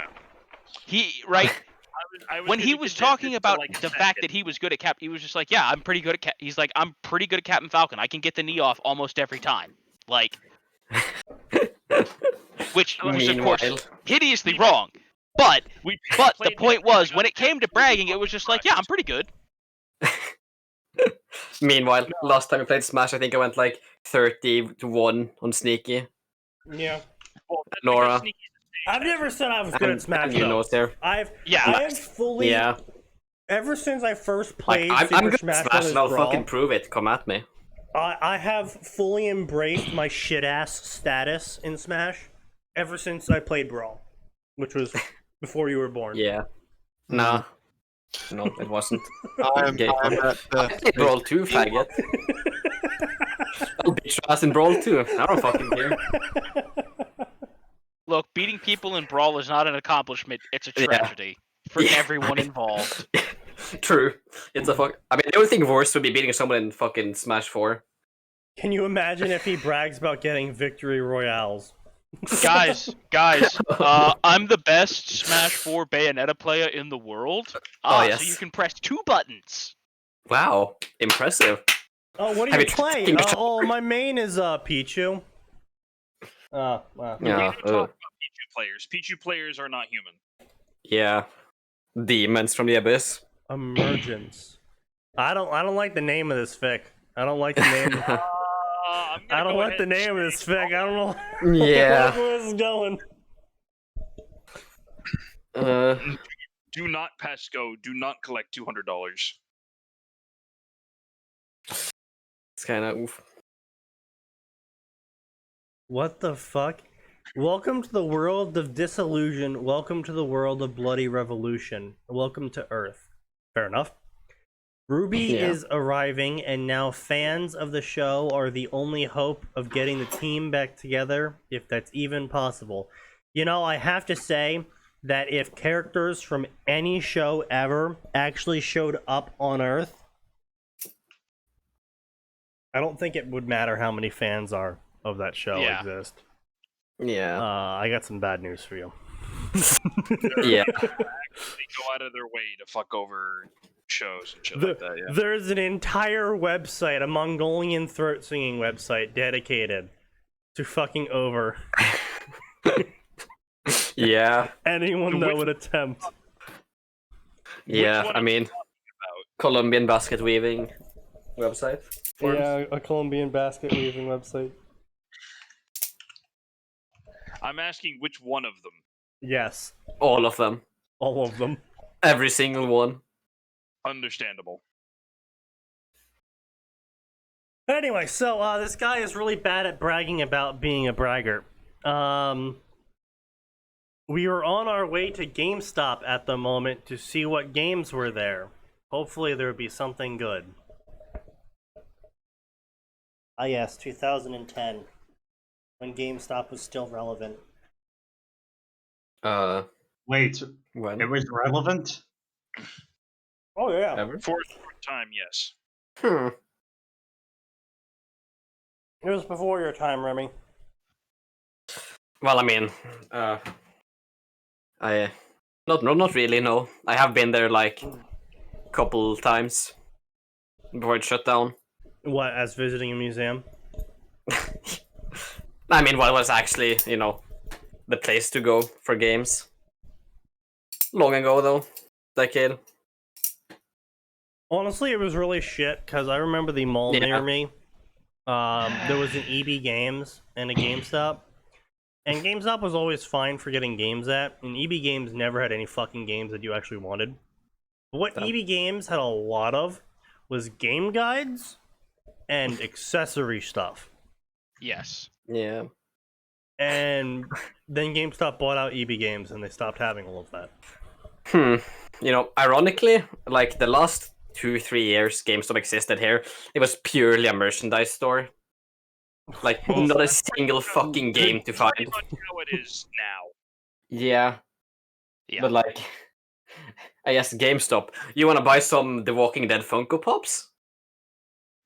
when he was talking about the fact that he was good at Cap, he was just like, yeah, I'm pretty good at he's like, I'm pretty good at Captain Falcon. I can get the knee off almost every time. Like, which was of course hideously wrong. But the point was, when it came to bragging, it was just like, yeah, I'm pretty good. Meanwhile, last time I played Smash, I think I went like 30-1 on Sneaky. Yeah. Well, Nora. I've never said I was good at Smash. You know there. I've fully. Yeah. Ever since I first played I'm Super good Smash at Smash, and I'll Brawl, fucking prove it. Come at me. I have fully embraced my shit ass status in Smash ever since I played Brawl, which was before you were born. Yeah. Nah. No, it wasn't. I'm at I played Brawl 2, faggot. I'll beat your ass in Brawl 2. I don't fucking care. Look, beating people in Brawl is not an accomplishment. It's a tragedy for everyone involved. True. It's a fuck. I mean, the only thing worse would be beating someone in fucking Smash 4. Can you imagine if he brags about getting victory royales? Guys, I'm the best Smash 4 Bayonetta player in the world. Yes. So you can press 2 buttons. Wow, impressive. Oh, what do you play? My main is Pichu. Wow. Yeah. Pichu players are not human. Yeah. Demons from the abyss. Emergence. I don't like the name of this fic. I don't like the name. I don't like the name of this fic. I don't know. Yeah. Where this is going. Do not pass go. Do not collect $200. It's kind of oof. What the fuck? Welcome to the world of disillusion. Welcome to the world of bloody revolution. Welcome to Earth. Fair enough. Ruby is arriving, and now fans of the show are the only hope of getting the team back together, if that's even possible. You know, I have to say that if characters from any show ever actually showed up on Earth, I don't think it would matter how many fans are of that show exist. Yeah. I got some bad news for you. Yeah. They go out of their way to fuck over shows and shit like that, yeah. There's an entire website, a Mongolian throat singing website dedicated to fucking over Yeah. Anyone that would attempt. Yeah, I mean, Colombian basket weaving website. Forms. Yeah, a Colombian basket weaving website. I'm asking which one of them. Yes. All of them. All of them. Every single one. Understandable. Anyway, so this guy is really bad at bragging about being a braggart. We were on our way to GameStop at the moment to see what games were there. Hopefully there would be something good. Ah yes, 2010. When GameStop was still relevant. Wait, When? it was relevant? Oh yeah. Ever? For a short time, yes. It was before your time, Remy. Well, I mean, I not really. No, I have been there like a couple times before it shut down. What, as visiting a museum? I mean, what was actually, you know, the place to go for games? Long ago, though, decade. Honestly, it was really shit because I remember the mall Yeah. near me. There was an EB Games and a GameStop. And GameStop was always fine for getting games at, and EB Games never had any fucking games that you actually wanted. But what Damn. EB Games had a lot of was game guides and accessory stuff. Yes. Yeah. And then GameStop bought out EB Games and they stopped having all of that. You know, ironically, like the last 2-3 years GameStop existed here, it was purely a merchandise store. Like, not a single fucking game to find. Pretty much how it is now. Yeah. Yeah. But like, I guess GameStop. You want to buy some The Walking Dead Funko Pops?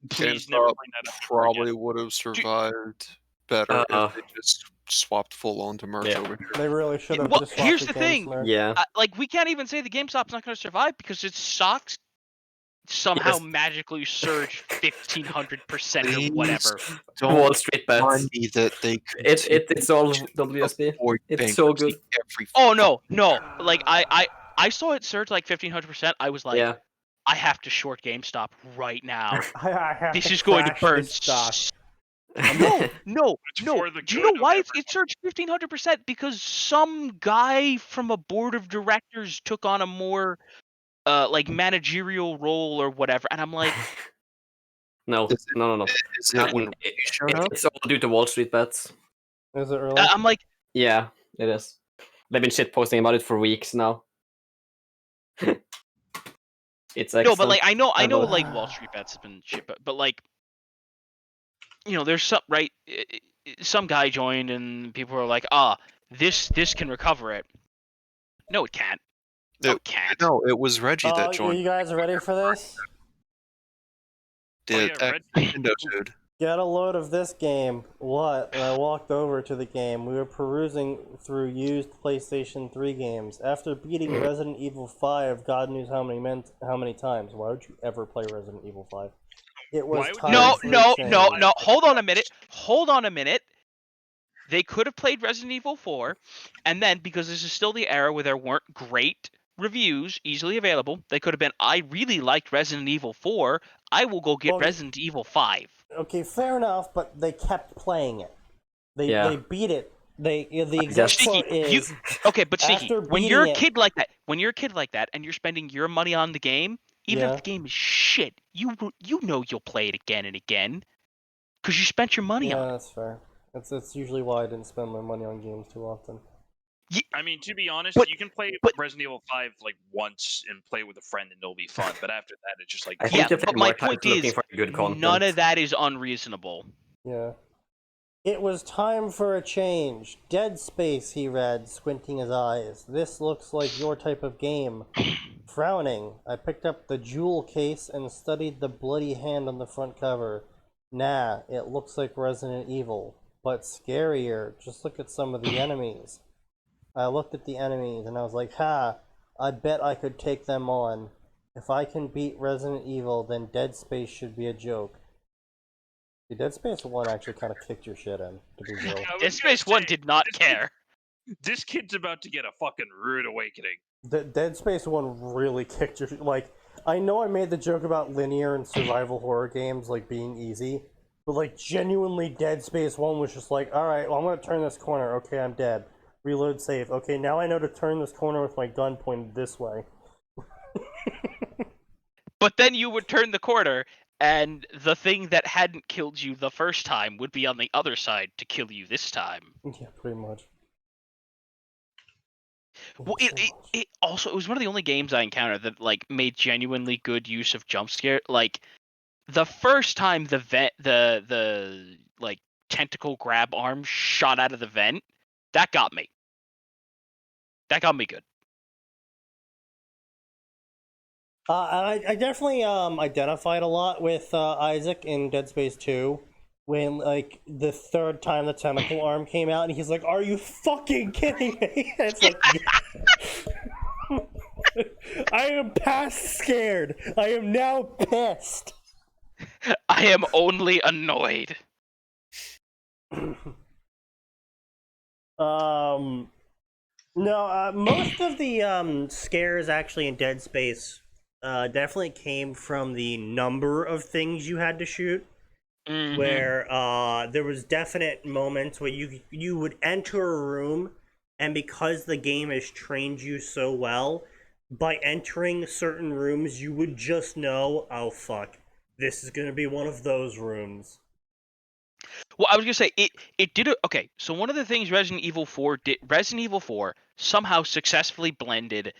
Please never GameStop bring that up. probably would have survived better if they just swapped full on to merch Yeah. over here. They really should have Well, just here's swapped the games thing. merch. Yeah. Like, we can't even say the GameStop's not going to survive because its stocks somehow Yes. magically surged 1,500% Please or whatever. Don't Wall Street bets. remind me that they It's all WSB. avoid It's so bankruptcy good. every Oh no. Like I saw it surge like 1,500%. I was like, Yeah. I have to short GameStop right now. I have This to is going to crash burn. this stock. No. for the Do you know good of why it surged 1,500%? Because some guy from a board of directors took on a more like managerial role or whatever, and I'm like, No. Is No. Is it when It- we showed up? It's all due to Wall Street bets. Is it really? I'm like, Yeah, it is. They've been shit posting about it for weeks now. It's excellent. no, but like I know love it. like Wall Street bets have been shit, but like, you know, there's some some guy joined and people were like, this can recover it. No, it can't. No, it can't. No, it was Reggie that Are joined. you guys ready for this? Did yeah, Nintendo dude. Get a load of this game. What? And I walked over to the game. We were perusing through used PlayStation 3 games. After beating Resident Evil 5, God knows how many times. Why would you ever play Resident Evil 5? It was Why would time No. for a change. Hold on a minute. They could have played Resident Evil 4, and then because this is still the era where there weren't great reviews easily available, they could have been, I really liked Resident Evil 4. I will go get Okay. Resident Evil 5. Okay, fair enough, but they kept playing it. They beat it. The exact Sticky, quote is Okay, but Sticky, after when you're a beating it- kid like that, and you're spending your money on the game, even Yeah. if the game is shit, you know you'll play it again and again, because you spent your money yeah, on it. that's fair. That's usually why I didn't spend my money on games too often. I mean, to be honest, But- you can play but- Resident Evil 5 like once and play with a friend and it'll be fun. But after that, it's just like I think Yeah, they but put my more time point looking is, for good content. none of that is unreasonable. Yeah. It was time for a change. Dead Space, he read, squinting his eyes. This looks like your type of game. Frowning, I picked up the jewel case and studied the bloody hand on the front cover. Nah, it looks like Resident Evil, but scarier. Just look at some of the enemies. I looked at the enemies and I was like, ha, I bet I could take them on. If I can beat Resident Evil, then Dead Space should be a joke. The Dead Space 1 actually kind of kicked your shit in, to be real. I was Dead Space 1 gonna say, did not Dead Space- care. This kid's about to get a fucking rude awakening. Dead Space 1 really kicked your... Like, I know I made the joke about linear and survival horror games, like, being easy. But, like, genuinely, Dead Space 1 was just like, alright, well, I'm gonna turn this corner. Okay, I'm dead. Reload save. Okay, now I know to turn this corner with my gun pointed this way. But then you would turn the corner, and the thing that hadn't killed you the first time would be on the other side to kill you this time. Yeah, pretty much. Well, it also, it was one of the only games I encountered that, like, made genuinely good use of jump scare. Like, the first time the like, tentacle grab arm shot out of the vent, that got me. That got me good. I definitely identified a lot with Isaac in Dead Space 2 when, like, the third time the tentacle arm came out and he's like, are you fucking kidding me? It's like, I am past scared. I am now pissed. I am only annoyed. No, most of the scares actually in Dead Space definitely came from the number of things you had to shoot. Mm-hmm. Where there was definite moments where you would enter a room, and because the game has trained you so well, by entering certain rooms, you would just know, oh fuck, this is gonna be one of those rooms. Well, I was gonna say it did it. Okay, so one of the things Resident Evil 4 did, Resident Evil 4 somehow successfully blended,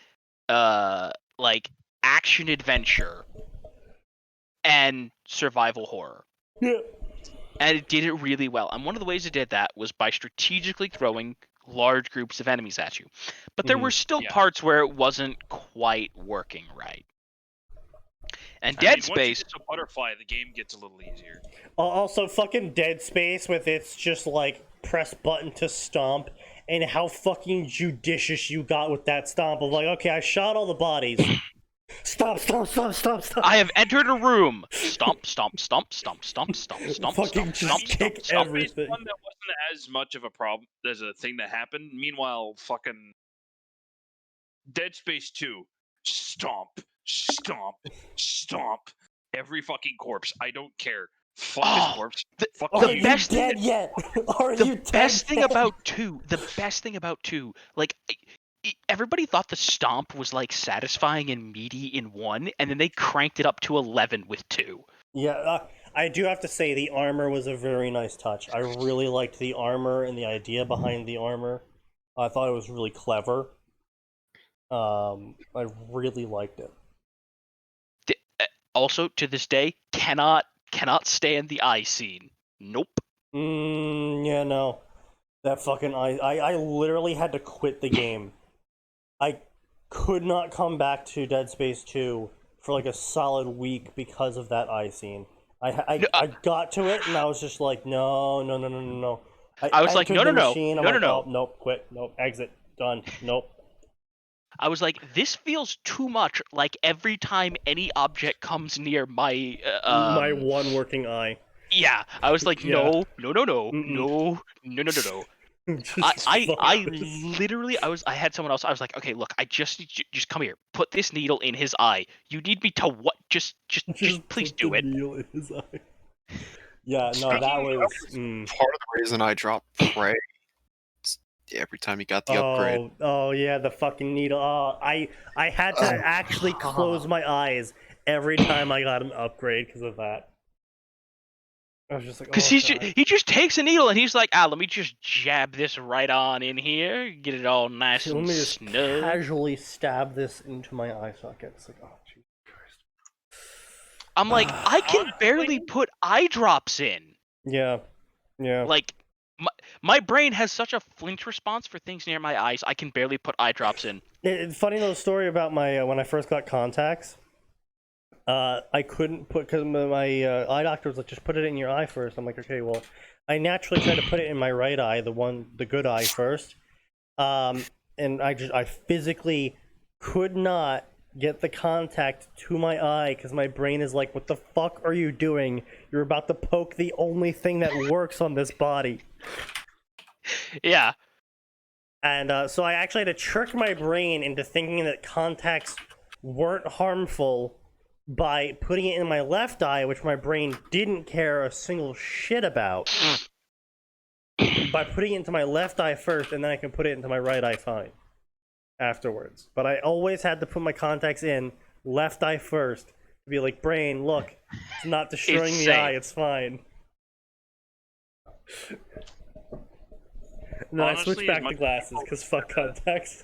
like, action adventure and survival horror. Yeah. And it did it really well. And one of the ways it did that was by strategically throwing large groups of enemies at you. But there were still parts where it wasn't quite working right. And Dead Space... Once you get to Butterfly, the game gets a little easier. Also, fucking Dead Space with its just, like, press button to stomp, and how fucking judicious you got with that stomp of, like, okay, I shot all the bodies. Stop. I have entered a room. Stomp. Fucking just kick everything. One that wasn't as much of a problem as a thing that happened. Meanwhile, fucking Dead Space 2. Stomp. Every fucking corpse. I don't care. Fuck this corpse. The best dead yet? The best thing about 2, like, everybody thought the stomp was, like, satisfying and meaty in 1, and then they cranked it up to 11 with 2. Yeah, I do have to say the armor was a very nice touch. I really liked the armor and the idea behind the armor. I thought it was really clever. I really liked it. Also, to this day, cannot stand the eye scene. Nope. Yeah, no. That fucking eye... I literally had to quit the game. I could not come back to Dead Space 2 for like a solid week because of that eye scene. I got to it and I was just like, no. I was like, no. Nope, quit, nope, exit, done, nope. I was like, this feels too much like every time any object comes near my... my one working eye. Yeah, I was like, no. I literally, I had someone else, I was like, okay, look, I just come here, put this needle in his eye. You need me to what? Just please do it. Needle in his eye. Yeah, no, that was part of the reason I dropped Prey. Every time you got the upgrade. Oh yeah, the fucking needle. Oh, I had to actually close my eyes every time I got an upgrade because of that. I was just like, because he just takes a needle and he's like, let me just jab this right on in here, get it all nice and snug. Let me just casually stab this into my eye socket. It's like, oh Jesus Christ. I'm like, I can barely put eye drops in. Yeah. Like, my brain has such a flinch response for things near my eyes. I can barely put eye drops in. Funny little story about my when I first got contacts. I couldn't put, because my eye doctor was like, just put it in your eye first. I'm like, okay, well, I naturally tried to put it in my right eye, the good eye first. And I physically could not get the contact to my eye because my brain is like, what the fuck are you doing? You're about to poke the only thing that works on this body. Yeah. And so I actually had to trick my brain into thinking that contacts weren't harmful by putting it in my left eye, which my brain didn't care a single shit about. By putting it into my left eye first, and then I can put it into my right eye fine afterwards. But I always had to put my contacts in left eye first to be like, brain, look, it's not destroying It's the safe. eye, it's fine. And then I Honestly, switched back as much to glasses because fuck contacts.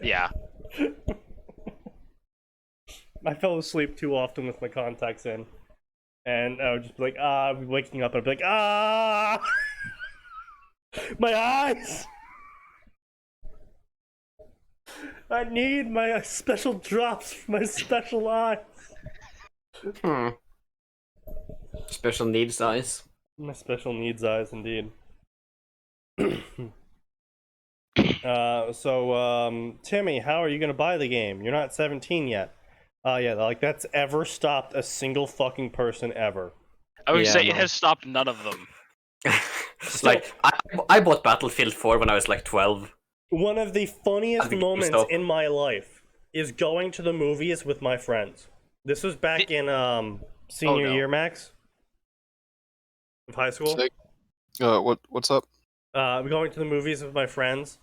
Yeah. I fell asleep too often with my contacts in, and I would just be like, I'd be waking up and I'd be like, my eyes! I need my special drops for my special eyes. Special needs eyes. My special needs eyes, indeed. Timmy, how are you gonna buy the game? You're not 17 yet. Yeah, like that's ever stopped a single fucking person ever. I would Yeah, say no. it has stopped none of them. Like, I bought Battlefield 4 when I was like 12. One of the funniest At the moments GameStop. in my life is going to the movies with my friends. This was back in senior no. year, Max, of high school. Sick. What's up? Going to the movies with my friends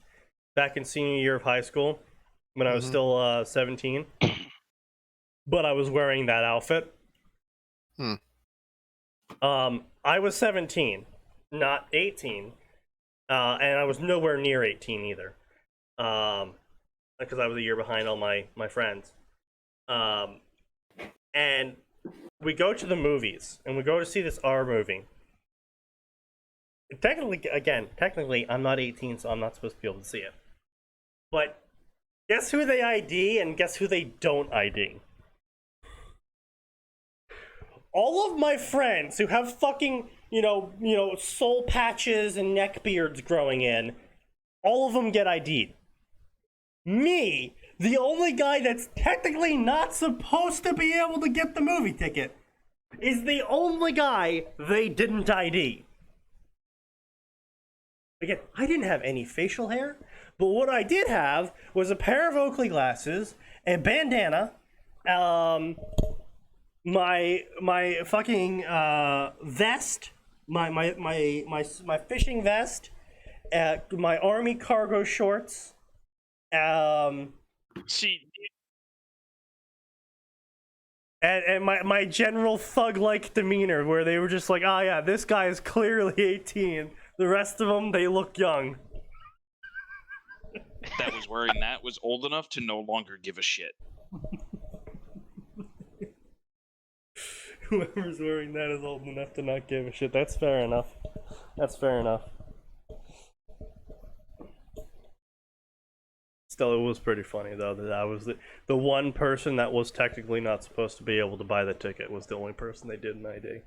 back in senior year of high school when I was still 17. But I was wearing that outfit. I was 17, not 18. And I was nowhere near 18 either. Because I was a year behind all my friends. And we go to the movies, and we go to see this R movie. Technically, I'm not 18, so I'm not supposed to be able to see it. But guess who they ID, and guess who they don't ID? All of my friends who have fucking, soul patches and neck beards growing in, all of them get ID'd. Me, the only guy that's technically not supposed to be able to get the movie ticket, is the only guy they didn't ID. Again, I didn't have any facial hair, but what I did have was a pair of Oakley glasses, a bandana, my fucking vest, my fishing vest, my army cargo shorts, See, and my general thug-like demeanor, where they were just like, oh yeah, this guy is clearly 18. The rest of them, they look young. that was wearing that was old enough to no longer give a shit. Whoever's wearing that is old enough to not give a shit. That's fair enough. That's fair enough. Still, it was pretty funny though that I was the one person that was technically not supposed to be able to buy the ticket was the only person they did an ID.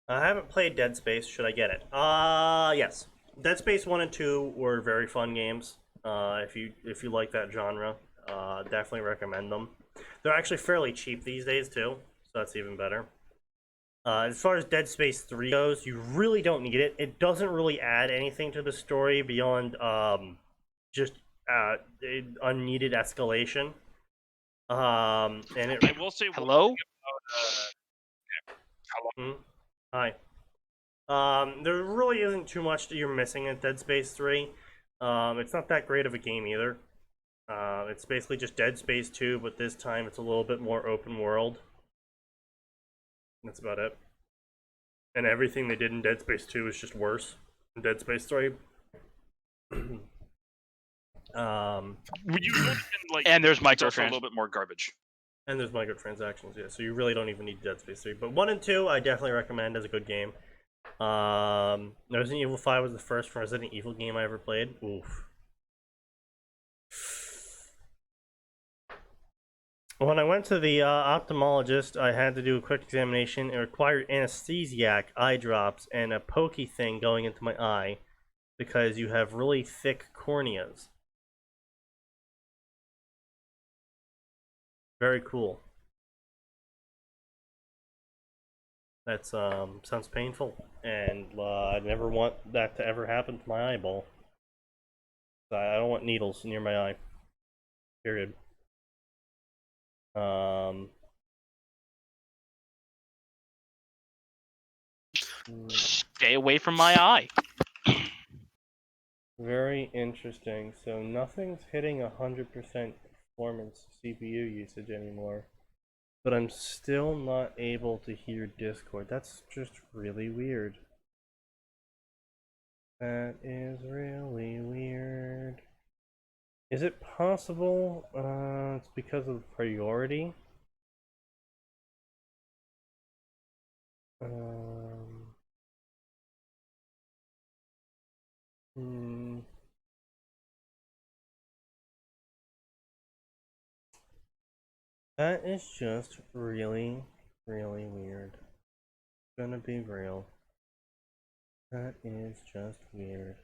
I haven't played Dead Space. Should I get it? Yes. Dead Space 1 and 2 were very fun games. If you like that genre, definitely recommend them. They're actually fairly cheap these days too, so that's even better. As far as Dead Space 3 goes, you really don't need it. It doesn't really add anything to the story beyond just unneeded escalation. And it, I will say one Hello? thing about, Hi. There really isn't too much that you're missing in Dead Space 3. It's not that great of a game either. It's basically just Dead Space 2, but this time it's a little bit more open world. That's about it. And everything they did in Dead Space 2 is just worse than Dead Space 3. would you don't even, like, And there's it's also a microtransactions. little bit more garbage. And there's microtransactions, yeah, so you really don't even need Dead Space 3. But 1 and 2, I definitely recommend as a good game. Resident Evil 5 was the first Resident Evil game I ever played. Oof. When I went to the ophthalmologist, I had to do a quick examination. It required anesthesiac, eye drops, and a pokey thing going into my eye because you have really thick corneas. Very cool. That's sounds painful, and I never want that to ever happen to my eyeball. I don't want needles near my eye. Period. Stay away from my eye. Very interesting. So nothing's hitting 100% performance CPU usage anymore. But I'm still not able to hear Discord. That's just really weird. That is really weird. Is it possible it's because of priority? That is just really, really weird. Gonna be real. That is just weird.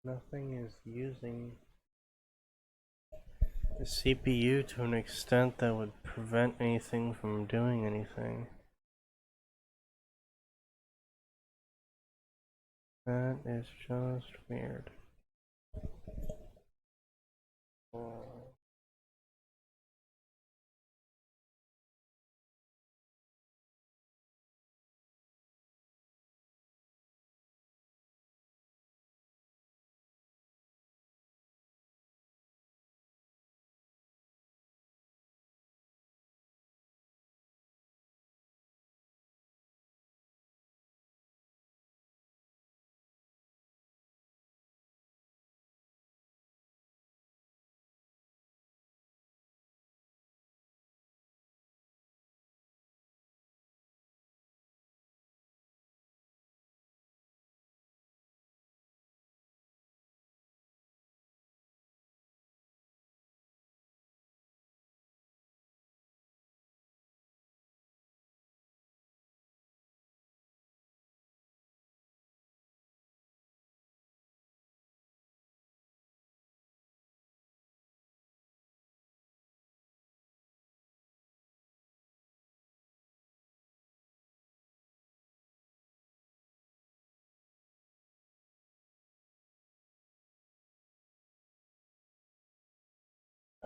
Nothing is using the CPU to an extent that would prevent anything from doing anything. That is just weird.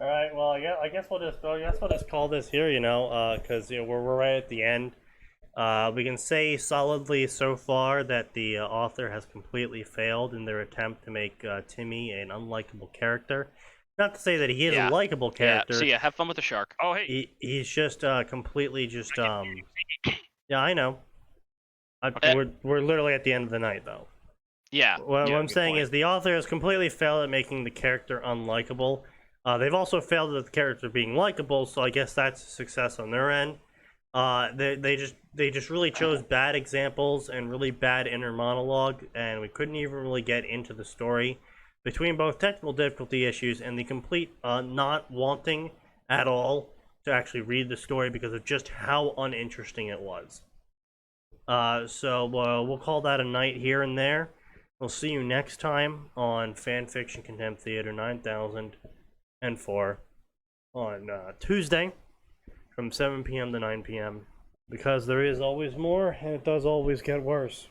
All right. Well, yeah. I guess we'll just call this here. Because we're right at the end. We can say solidly so far that the author has completely failed in their attempt to make Timmy an unlikable character. Not to say that he is a likable character. Yeah. So yeah, have fun with the shark. Oh hey. He's just completely just Yeah, I know. Okay. We're literally at the end of the night though. Yeah. What I'm saying is the author has completely failed at making the character unlikable. They've also failed at the character being likable, so I guess that's a success on their end. They just really chose bad examples and really bad inner monologue, and we couldn't even really get into the story between both technical difficulty issues and the complete not wanting at all to actually read the story because of just how uninteresting it was. So we'll call that a night here and there. We'll see you next time on Fanfiction Contempt Theater 9004 on Tuesday from 7 p.m. to 9 p.m. because there is always more and it does always get worse.